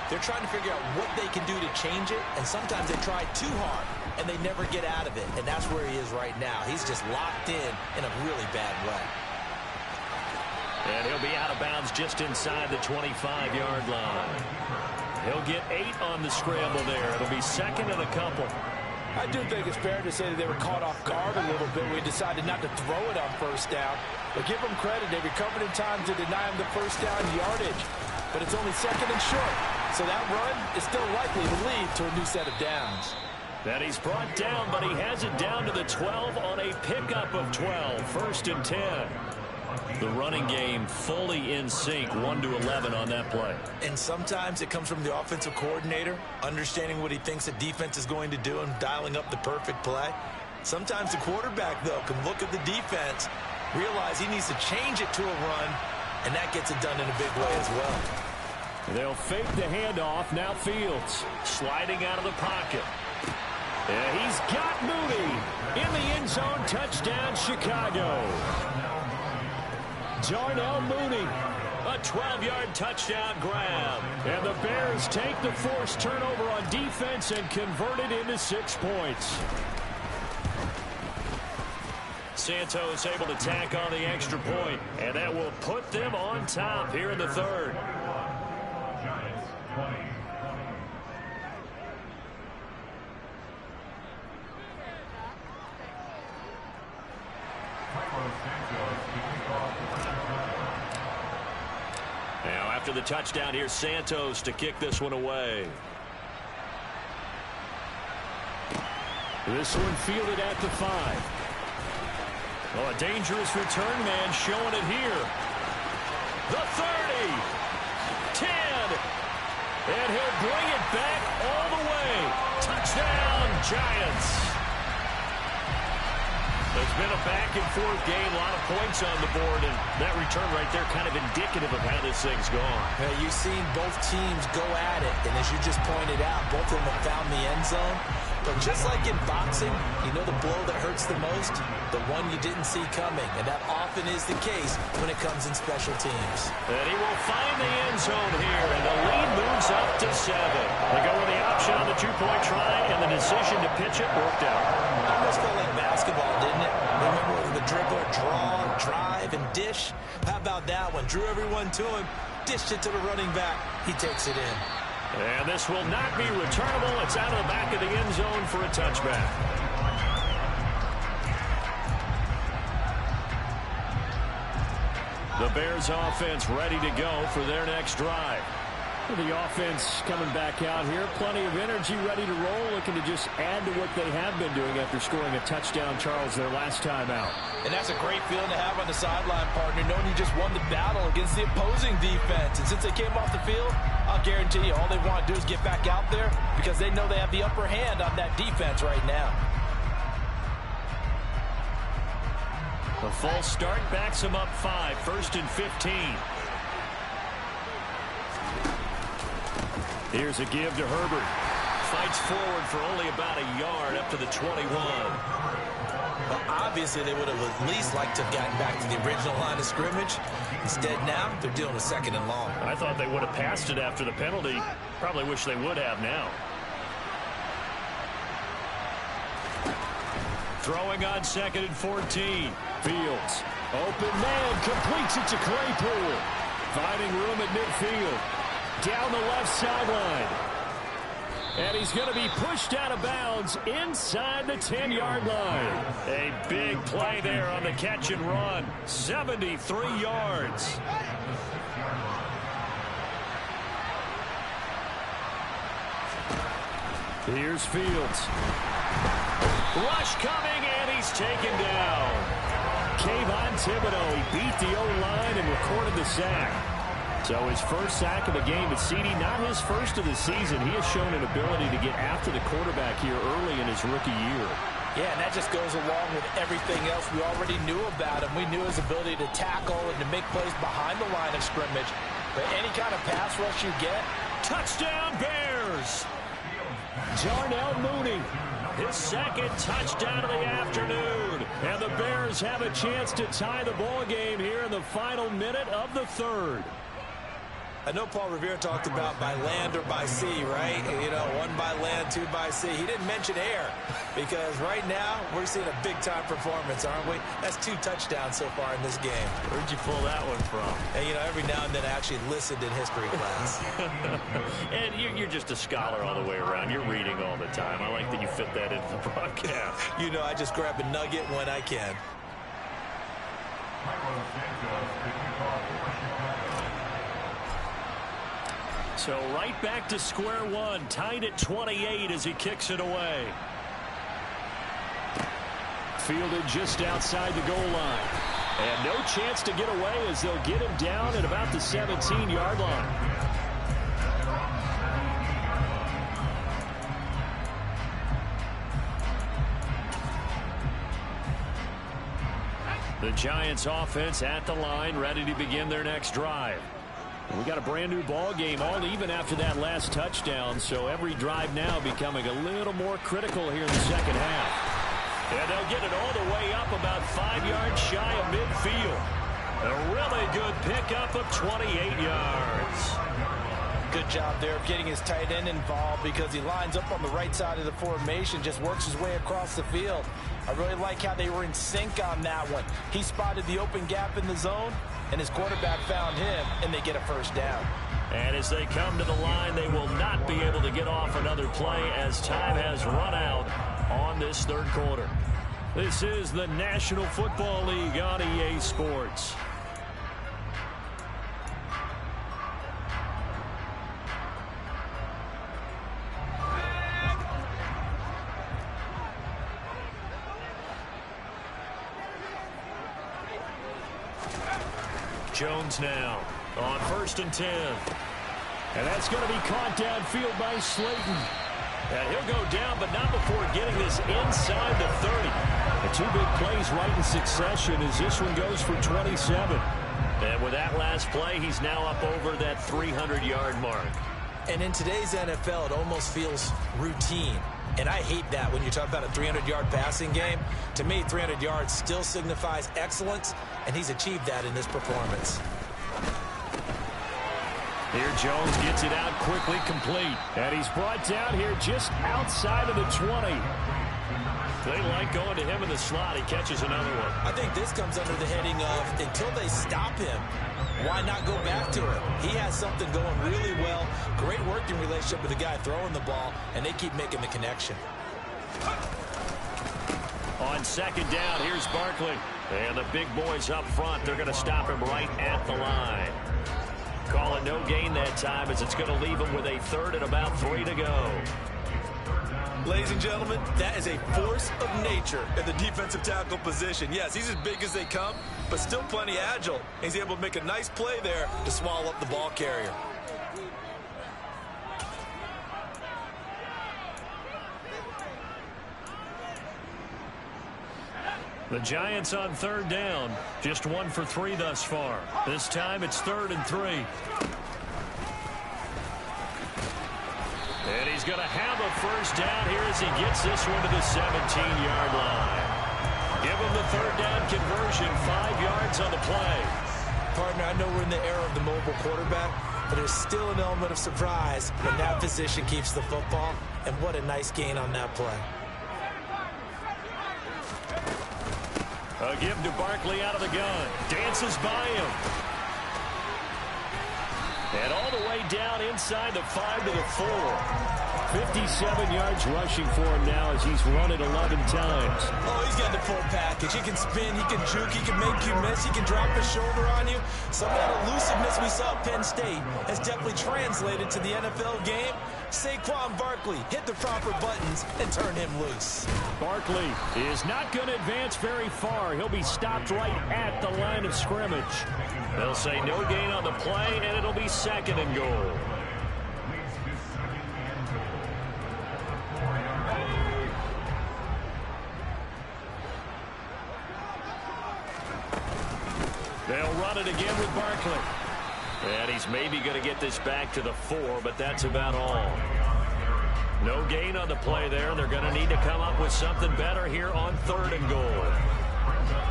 they're trying to figure out what they can do to change it, and sometimes they try too hard, and they never get out of it. And that's where he is right now. He's just locked in a really bad way. And he'll be out of bounds just inside the 25-yard line. He'll get 8 on the scramble there. It'll be 2nd and a couple. I do think it's fair to say that they were caught off guard a little bit. We decided not to throw it on 1st down. But give them credit. They recovered in time to deny him the 1st down yardage. But it's only 2nd and short. So that run is still likely to lead to a new set of downs. That he's brought down, but he has it down to the 12 on a pickup of 12. 1st and 10. The running game fully in sync, 1 to 11 on that play. And sometimes it comes from the offensive coordinator, understanding what he thinks the defense is going to do and dialing up the perfect play. Sometimes the quarterback, though, can look at the defense, realize he needs to change it to a run, and that gets it done in a big way as well. They'll fake the handoff. Now Fields sliding out of the pocket. And he's got Mooney in the end zone. Touchdown, Chicago. Darnell Mooney. A 12-yard touchdown grab. And the Bears take the forced turnover on defense and convert it into 6 points. Santos able to tack on the extra point, and that will put them on top here in the third. Now after the touchdown, here's Santos to kick this one away. This one fielded at the 5. Oh, a dangerous return man showing it here. The 30. 10. And he'll bring it back all the way. Touchdown, Giants. It's been a back-and-forth game, a lot of points on the board, and that return right there kind of indicative of how this thing's gone. Yeah, you've seen both teams go at it, and as you just pointed out, both of them have found the end zone. But just like in boxing, you know the blow that hurts the most? The one you didn't see coming, and that often is the case when it comes in special teams. And he will find the end zone here, and the lead moves up to 7. They go with the option on the two-point try, and the decision to pitch it worked out. Almost felt like basketball, didn't it? Remember the dribbler, draw, drive, and dish? How about that one? Drew everyone to him, dished it to the running back. He takes it in. And this will not be returnable. It's out of the back of the end zone for a touchback. The Bears offense ready to go for their next drive. The offense coming back out here. Plenty of energy, ready to roll, looking to just add to what they have been doing after scoring a touchdown, Charles, their last time out. And that's a great feeling to have on the sideline, partner, knowing you just won the battle against the opposing defense. And since they came off the field, I'll guarantee you all they want to do is get back out there because they know they have the upper hand on that defense right now. A false start backs them up 5, 1st and 15. Here's a give to Herbert. Fights forward for only about a yard up to the 21. Well, obviously, they would have at least liked to have gotten back to the original line of scrimmage. Instead, now, they're dealing with 2nd and long. I thought they would have passed it after the penalty. Probably wish they would have now. Throwing on 2nd and 14. Fields. Open man. Completes it to Claypool. Finding room at midfield. Down the left sideline. And he's going to be pushed out of bounds inside the 10-yard line. A big play there on the catch and run. 73 yards. Here's Fields. Rush coming, and he's taken down. Kayvon Thibodeau, he beat the O-line and recorded the sack. So his first sack of the game at CD, not his first of the season. He has shown an ability to get after the quarterback here early in his rookie year. Yeah, and that just goes along with everything else we already knew about him. We knew his ability to tackle and to make plays behind the line of scrimmage. But any kind of pass rush you get, touchdown Bears! Darnell Mooney, his 2nd touchdown of the afternoon. And the Bears have a chance to tie the ball game here in the final minute of the 3rd. I know Paul Revere talked about by land or by sea, right? You know, 1 by land, 2 by sea. He didn't mention air because right now we're seeing a big-time performance, aren't we? That's 2 touchdowns so far in this game. Where'd you pull that one from? And, you know, every now and then I actually listened in history class. And you're just a scholar all the way around. You're reading all the time. I like that you fit that into the broadcast. You know, I just grab a nugget when I can. So right back to square one, tied at 28 as he kicks it away. Fielded just outside the goal line. And no chance to get away as they'll get him down at about the 17-yard line. The Giants offense at the line, ready to begin their next drive. We got a brand new ball game, all even after that last touchdown, so every drive now becoming a little more critical here in the second half. And they'll get it all the way up about 5 yards shy of midfield. A really good pickup of 28 yards. Good job there of getting his tight end involved because he lines up on the right side of the formation, just works his way across the field. I really like how they were in sync on that one. He spotted the open gap in the zone, and his quarterback found him, and they get a first down. And as they come to the line, they will not be able to get off another play as time has run out on this third quarter. This is the National Football League on EA Sports. Jones now on 1st and 10. And that's going to be caught downfield by Slayton. And he'll go down, but not before getting this inside the 30. The two big plays right in succession as this one goes for 27. And with that last play, he's now up over that 300-yard mark. And in today's NFL, it almost feels routine. And I hate that when you talk about a 300-yard passing game. To me, 300 yards still signifies excellence, and he's achieved that in this performance. Here Jones gets it out quickly, complete. And he's brought down here just outside of the 20. They like going to him in the slot. He catches another one. I think this comes under the heading of until they stop him, why not go back to it? He has something going really well. Great working relationship with the guy throwing the ball, and they keep making the connection. On second down, here's Barkley. And the big boys up front, they're going to stop him right at the line. Call it no gain that time as it's going to leave him with a third and about 3 to go. Ladies and gentlemen, that is a force of nature in the defensive tackle position. Yes, he's as big as they come, but still plenty agile. He's able to make a nice play there to swallow up the ball carrier. The Giants on third down. Just 1 for 3 thus far. This time it's 3rd and 3. And he's going to have a first down here as he gets this one to the 17-yard line. Give him the third down conversion, 5 yards on the play. Partner, I know we're in the era of the mobile quarterback, but there's still an element of surprise when that position keeps the football, and what a nice gain on that play. A give to Barkley out of the gun. Dances by him. And all the way down inside the 5 to the 4. 57 yards rushing for him now as he's run it 11 times. Oh, he's got the full package. He can spin, he can juke, he can make you miss, he can drop his shoulder on you. Some of that elusiveness we saw at Penn State has definitely translated to the NFL game. Saquon Barkley hit the proper buttons and turn him loose. Barkley is not going to advance very far. He'll be stopped right at the line of scrimmage. They'll say no gain on the play, and it'll be 2nd and goal. They'll run it again with Barkley. And he's maybe going to get this back to the 4, but that's about all. No gain on the play there. They're going to need to come up with something better here on 3rd and goal.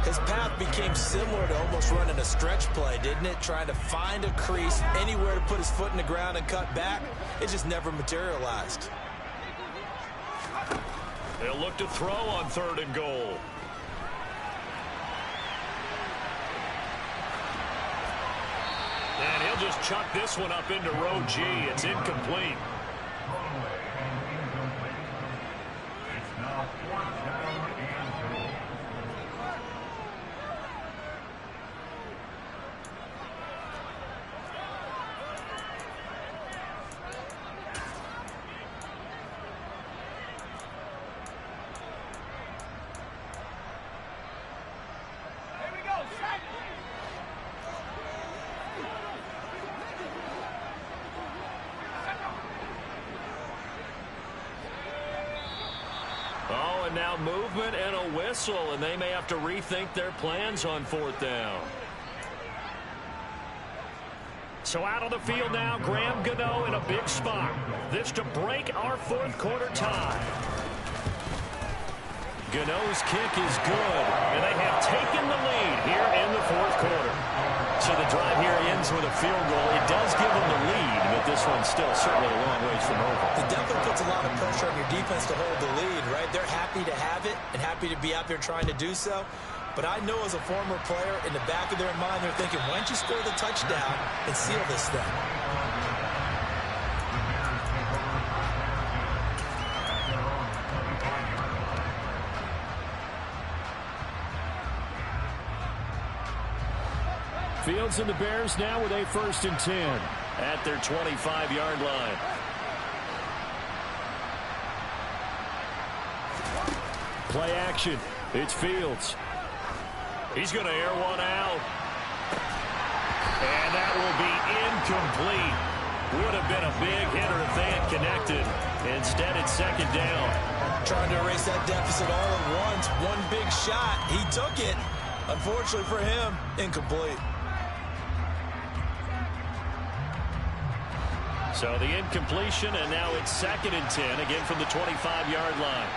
His path became similar to almost running a stretch play, didn't it? Trying to find a crease, anywhere to put his foot in the ground and cut back. It just never materialized. They'll look to throw on 3rd and goal. And he'll just chuck this one up into row G. It's incomplete. Now movement and a whistle, and they may have to rethink their plans on 4th down. So out on the field now, Graham Gano in a big spot. This to break our fourth quarter tie. Gano's kick is good, and they have taken the lead here in the fourth quarter. So the drive here ends with a field goal. It does give them the lead, but this one's still certainly a long ways from over. It definitely puts a lot of pressure on your defense to hold the lead, right? They're happy to have it and happy to be out there trying to do so. But I know as a former player, in the back of their mind, they're thinking, why don't you score the touchdown and seal this thing? Fields and the Bears now with a 1st and 10 at their 25-yard line. Play action. It's Fields. He's going to air one out. And that will be incomplete. Would have been a big hitter if they had connected. Instead, it's 2nd down. Trying to erase that deficit all at once. One big shot. He took it. Unfortunately for him, incomplete. So the incompletion, and now it's 2nd and 10, again from the 25-yard line.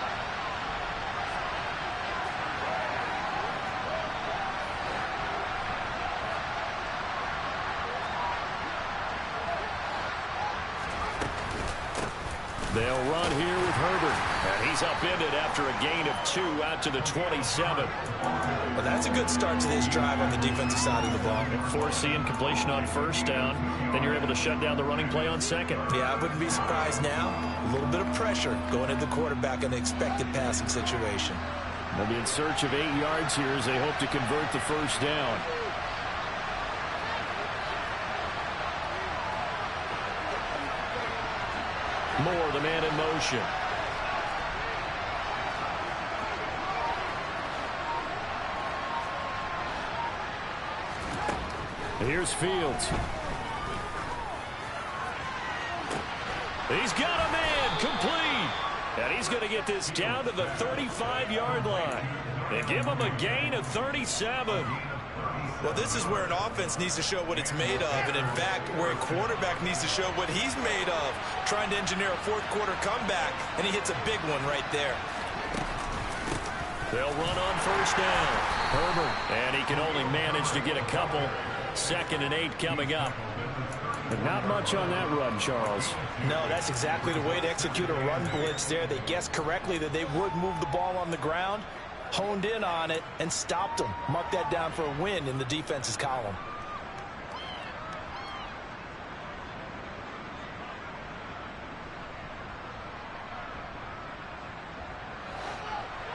They'll run here with Herbert, and he's upended after a gain of 2 out to the 27. Well, that's a good start to this drive on the defensive side of the ball. Force the incompletion on 1st down, then you're able to shut down the running play on 2nd. Yeah, I wouldn't be surprised now. A little bit of pressure going at the quarterback in the expected passing situation. They'll be in search of 8 yards here as they hope to convert the 1st down. Moore, the man in motion. Here's Fields. He's got a man complete. And he's going to get this down to the 35-yard line. They give him a gain of 37. Well, this is where an offense needs to show what it's made of, and in fact, where a quarterback needs to show what he's made of, trying to engineer a fourth-quarter comeback, and he hits a big one right there. They'll run on 1st down. Herbert, and he can only manage to get a couple. 2nd and 8 coming up. But not much on that run, Charles. No, that's exactly the way to execute a run blitz there. They guessed correctly that they would move the ball on the ground, honed in on it, and stopped them. Mark that down for a win in the defense's column.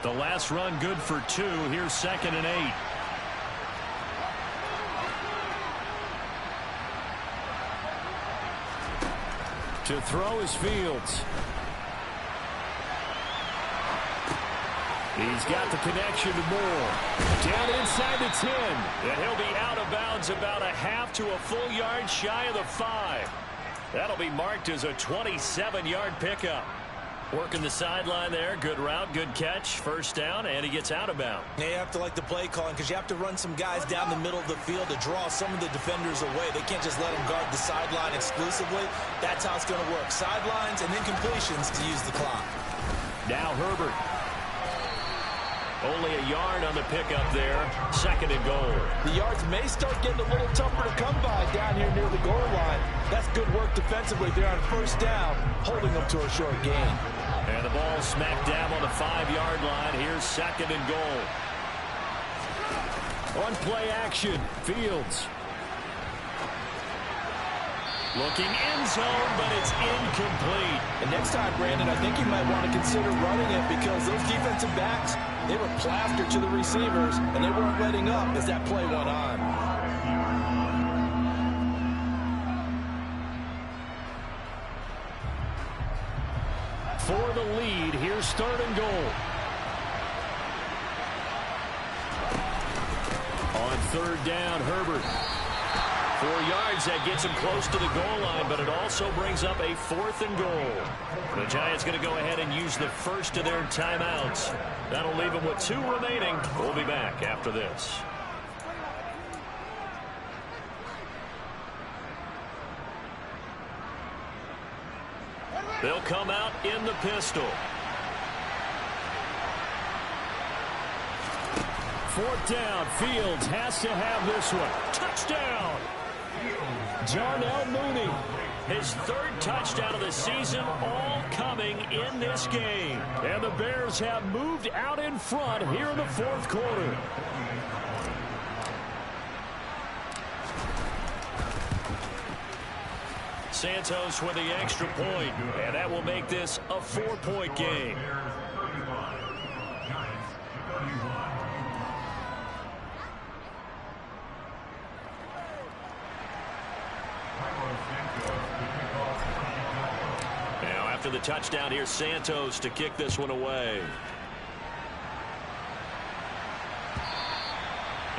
The last run good for 2. Here's 2nd and 8. To throw is Fields. He's got the connection to Moore. Down inside the 10. And he'll be out of bounds about a half to a full yard shy of the 5. That'll be marked as a 27-yard pickup. Working the sideline there. Good route, good catch. 1st down, and he gets out of bounds. You have to like the play calling because you have to run some guys down the middle of the field to draw some of the defenders away. They can't just let them guard the sideline exclusively. That's how it's going to work. Sidelines and then completions to use the clock. Now Herbert. Only a yard on the pickup there. 2nd and goal. The yards may start getting a little tougher to come by down here near the goal line. That's good work defensively there on 1st down, holding them to a short gain. And the ball smacked down on the 5-yard line. Here's 2nd and goal. On play action, Fields. Looking end zone, but it's incomplete. And next time, Brandon, I think you might want to consider running it because those defensive backs, they were plastered to the receivers, and they weren't letting up as that play went on. For the lead, here's 3rd and goal. On 3rd down, Herbert. 4 yards, that gets him close to the goal line, but it also brings up a 4th and goal. The Giants going to go ahead and use the first of their timeouts. That'll leave them with 2 remaining. We'll be back after this. They'll come out in the pistol. Fourth down. Fields has to have this one. Touchdown. Darnell Mooney. His third touchdown of the season, all coming in this game. And the Bears have moved out in front here in the fourth quarter. Santos with the extra point, and that will make this a 4-point game. Now after the touchdown, here's Santos to kick this one away.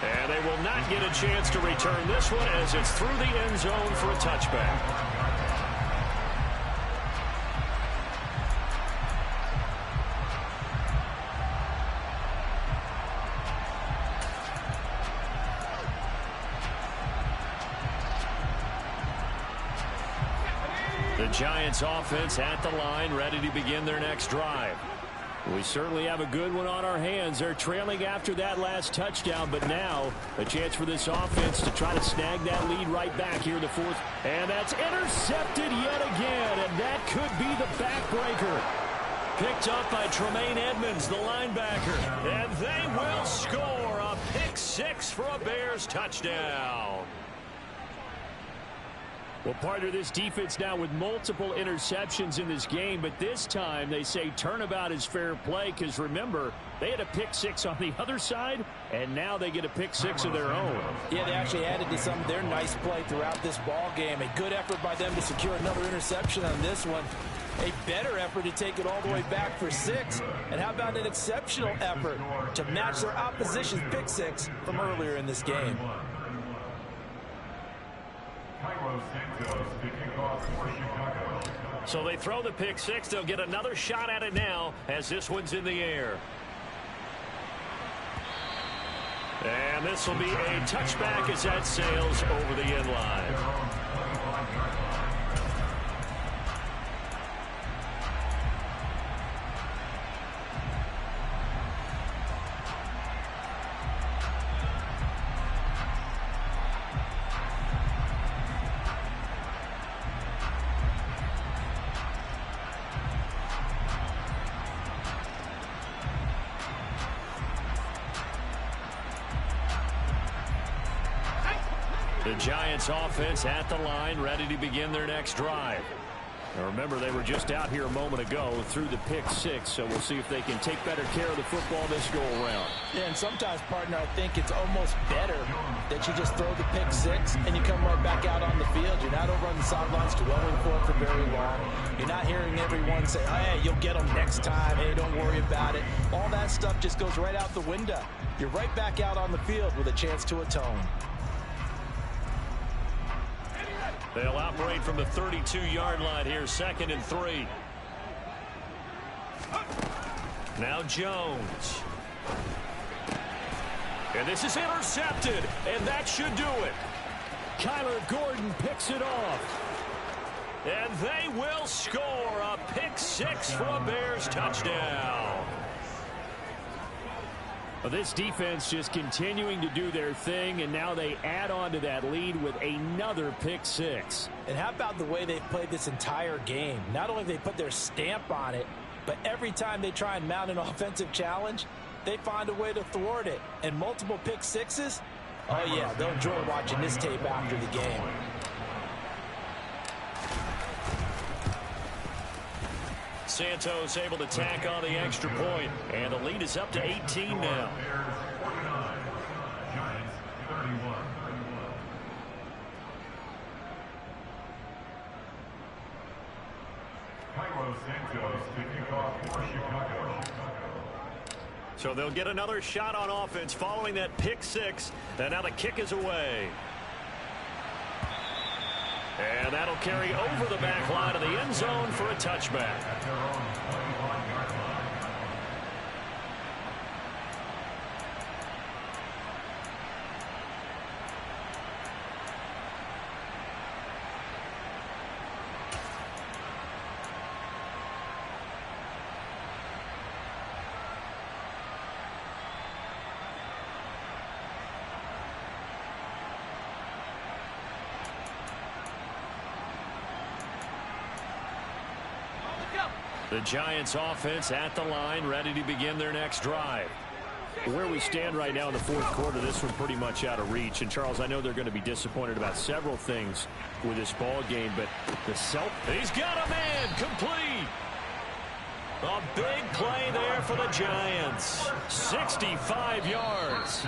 And they will not get a chance to return this one as it's through the end zone for a touchback. The Giants offense at the line, ready to begin their next drive. We certainly have a good one on our hands. They're trailing after that last touchdown, but now a chance for this offense to try to snag that lead right back here in the fourth. And that's intercepted yet again, and that could be the backbreaker. Picked up by Tremaine Edmonds, the linebacker. And they will score a pick six for a Bears touchdown. Well, partner, this defense now with multiple interceptions in this game, but this time they say turnabout is fair play because, remember, they had a pick six on the other side, and now they get a pick six of their own. Yeah, they actually added to some of their nice play throughout this ball game. A good effort by them to secure another interception on this one. A better effort to take it all the way back for 6. And how about an exceptional effort to match their opposition's pick six from earlier in this game. So they throw the pick six. They'll get another shot at it now as this one's in the air. And this will be a touchback as that sails over the end line. The Giants offense at the line, ready to begin their next drive. Now remember, they were just out here a moment ago through the pick six, so we'll see if they can take better care of the football this go around. Yeah, and sometimes, partner, I think it's almost better that you just throw the pick six and you come right back out on the field. You're not over on the sidelines dwelling for it for very long. You're not hearing everyone say, hey, you'll get them next time. Hey, don't worry about it. All that stuff just goes right out the window. You're right back out on the field with a chance to atone. They'll operate from the 32-yard line here, 2nd and 3. Now Jones. And this is intercepted, and that should do it. Kyler Gordon picks it off. And they will score a pick six for a Bears touchdown. Well, this defense just continuing to do their thing, and now they add on to that lead with another pick six. And how about the way they've played this entire game? Not only they put their stamp on it, but every time they try and mount an offensive challenge, they find a way to thwart it. And multiple pick sixes? Oh, yeah, they'll enjoy watching this tape after the game. Santos able to tack on the extra point, and the lead is up to 18 now. So they'll get another shot on offense following that pick six, and now the kick is away. And that'll carry over the back line of the end zone for a touchback. The Giants offense at the line, ready to begin their next drive. Where we stand right now in the fourth quarter, this one pretty much out of reach. And, Charles, I know they're going to be disappointed about several things with this ball game, but he's got a man complete. A big play there for the Giants. 65 yards.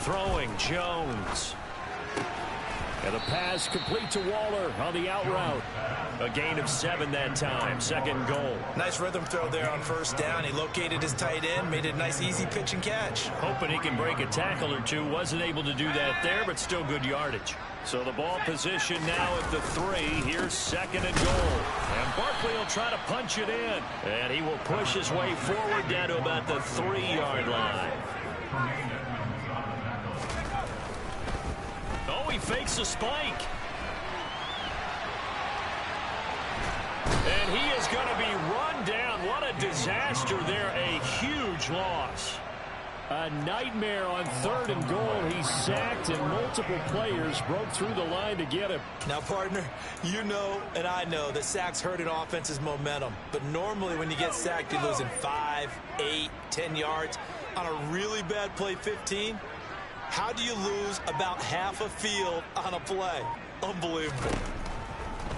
Throwing Jones. And the pass complete to Waller on the out route. A gain of 7 that time. Second goal. Nice rhythm throw there on first down. He located his tight end, made it a nice easy pitch and catch. Hoping he can break a tackle or two. Wasn't able to do that there, but still good yardage. So the ball position now at the 3. Here's second and goal. And Barkley will try to punch it in. And he will push his way forward down to about the 3-yard line. Oh, he fakes a spike. And he is going to be run down. What a disaster there. A huge loss. A nightmare on third and goal. He's sacked, and multiple players broke through the line to get him. Now, partner, you know and I know that sacks hurt an offense's momentum. But normally when you get sacked, you're losing 5, 8, 10 yards. On a really bad play, 15. How do you lose about half a field on a play? Unbelievable.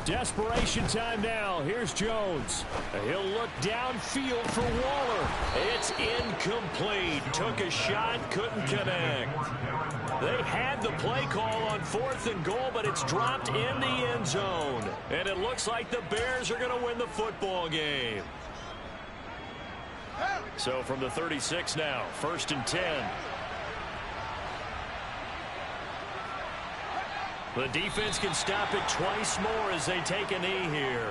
Desperation time now. Here's Jones. He'll look downfield for Waller. It's incomplete. Took a shot, couldn't connect. They had the play call on 4th and goal, but it's dropped in the end zone. And it looks like the Bears are going to win the football game. So from the 36 now, 1st and 10. The defense can stop it twice more as they take a knee here.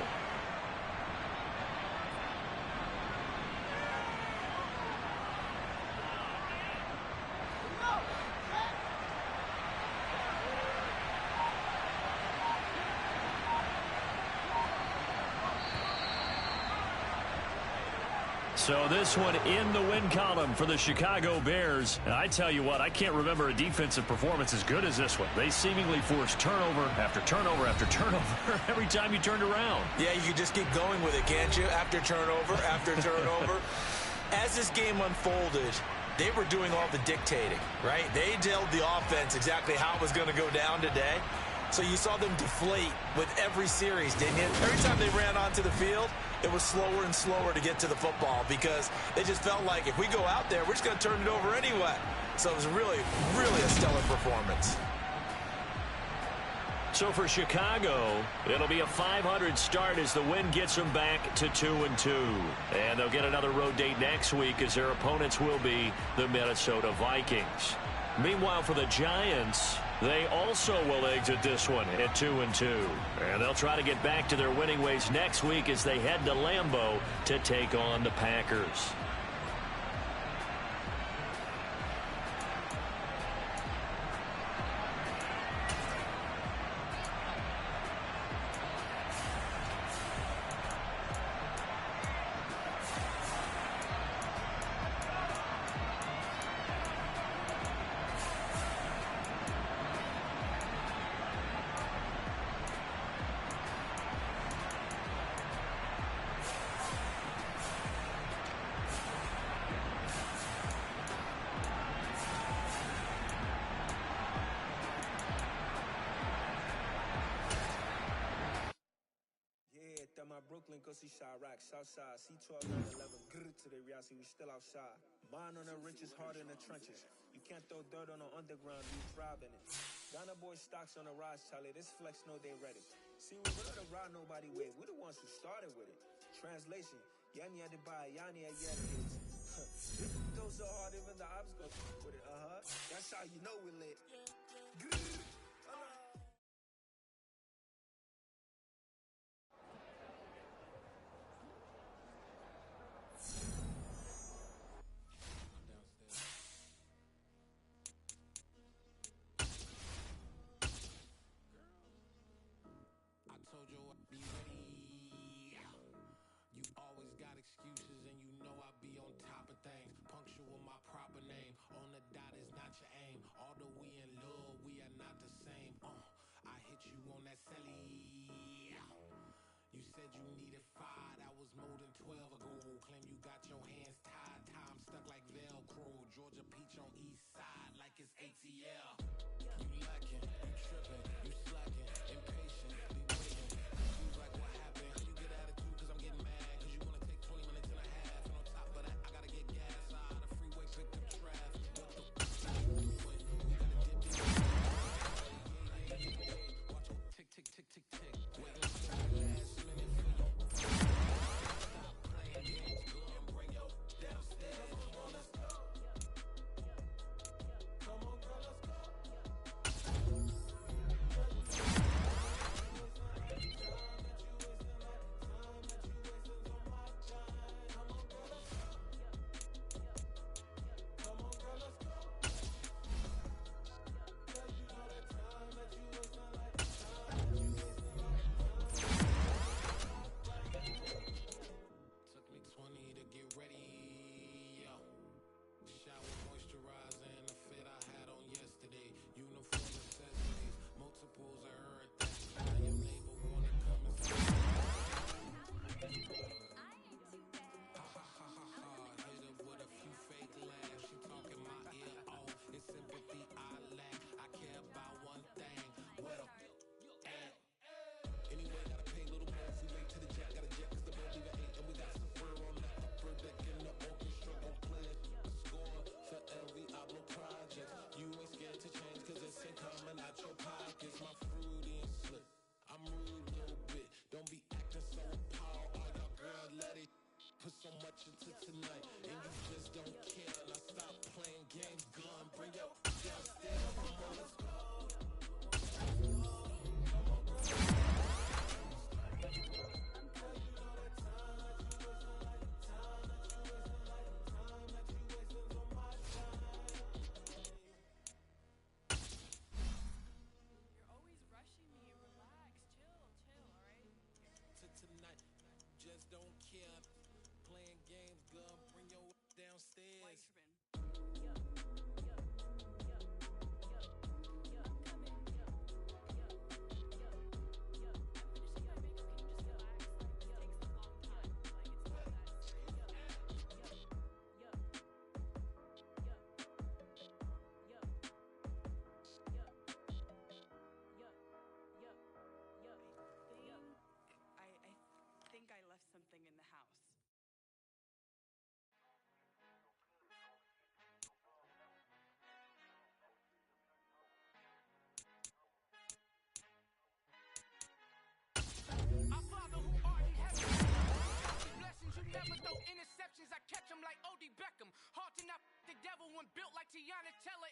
So this one in the win column for the Chicago Bears. And I tell you what, I can't remember a defensive performance as good as this one. They seemingly forced turnover after turnover after turnover every time you turned around. Yeah, you can just keep going with it, can't you? After turnover, after turnover. As this game unfolded, they were doing all the dictating, right? They told the offense exactly how it was going to go down today. So you saw them deflate with every series, didn't you? Every time they ran onto the field, it was slower and slower to get to the football because they just felt like if we go out there, we're just going to turn it over anyway. So it was really, really a stellar performance. So for Chicago, it'll be a .500 start as the win gets them back to 2-2. And they'll get another road date next week as their opponents will be the Minnesota Vikings. Meanwhile, for the Giants, they also will exit this one at 2-2. And they'll try to get back to their winning ways next week as they head to Lambeau to take on the Packers. Brooklyn, go see Chirac, Southside, C12, 911, grrr to the reality, we still outside. Mine on the richest, heart in the trenches. You can't throw dirt on the underground, you thrive in it. Ghana boy stocks on the rise, Charlie, this flex know they ready. See, we don't ride nobody with, we the ones who started with it. Translation, Yani had to buy, Yani had kids. Those so hard, even the ops go with it, That's how you know we lit. Grrr. the dot is not your aim. Although we in love, we are not the same. I hit you on that celly. You said you needed 5, that was more than 12 ago. Claim you got your hands tied, time stuck like Velcro. Georgia Peach on east side like it's ATL. You lacking, you tripping, you slacking, impatient, be waiting. Confused like what happened, how you get attitude cause I'm getting mad. Cause you wanna take 20 minutes and a half. And on top of that, I gotta get gas out of the freeway, pick up traffic. What the f*** we gotta dip in. Watch your tick, tick, tick, tick, tick. Waiting for the last minute for you. Stop playing games, go and bring your downstairs. Come on, let's go. Come on, girl, let's go. Took me 20 to get ready, yo. Shower, moisturizer, and the fit I had on yesterday. Uniform necessities, multiples of everything. Now your neighbor wanna come and see. I ain't too bad. Ha ha ha ha ha. Hit her with a few fake laughs. She talking my ear off. It's sympathy I lack. I care about one thing. Where the at? Anyway, gotta pay a little more if we late to the jet. Got a jet cause the boat leave at 8. And we got some fur on the upper deck in the orchestra. Gon' play it. Score for LV Ablo project. You ain't scared to change cause it's ain't coming out your pockets. My fruity and slip. I'm rude a little bit. Don't be acting so appalled. All y'all girl let it put so much into tonight. And you just don't care. Now stop playing games. Gun, bring your downstairs. Come on, let's go. You're always rushing me. Relax, chill, all right? To tonight, just don't care. Playing games, gun, bring your downstairs. Why you tripping? I'm coming. I'm finishing my makeup. Can you just relax? Like, it takes a long time. Like, it's not that serious. I think I left something in the house. Our Father who art in heaven. Blessings, you never throw interceptions. I catch them like O.D. Beckham. Hard to not the devil when built like Tiana Teller.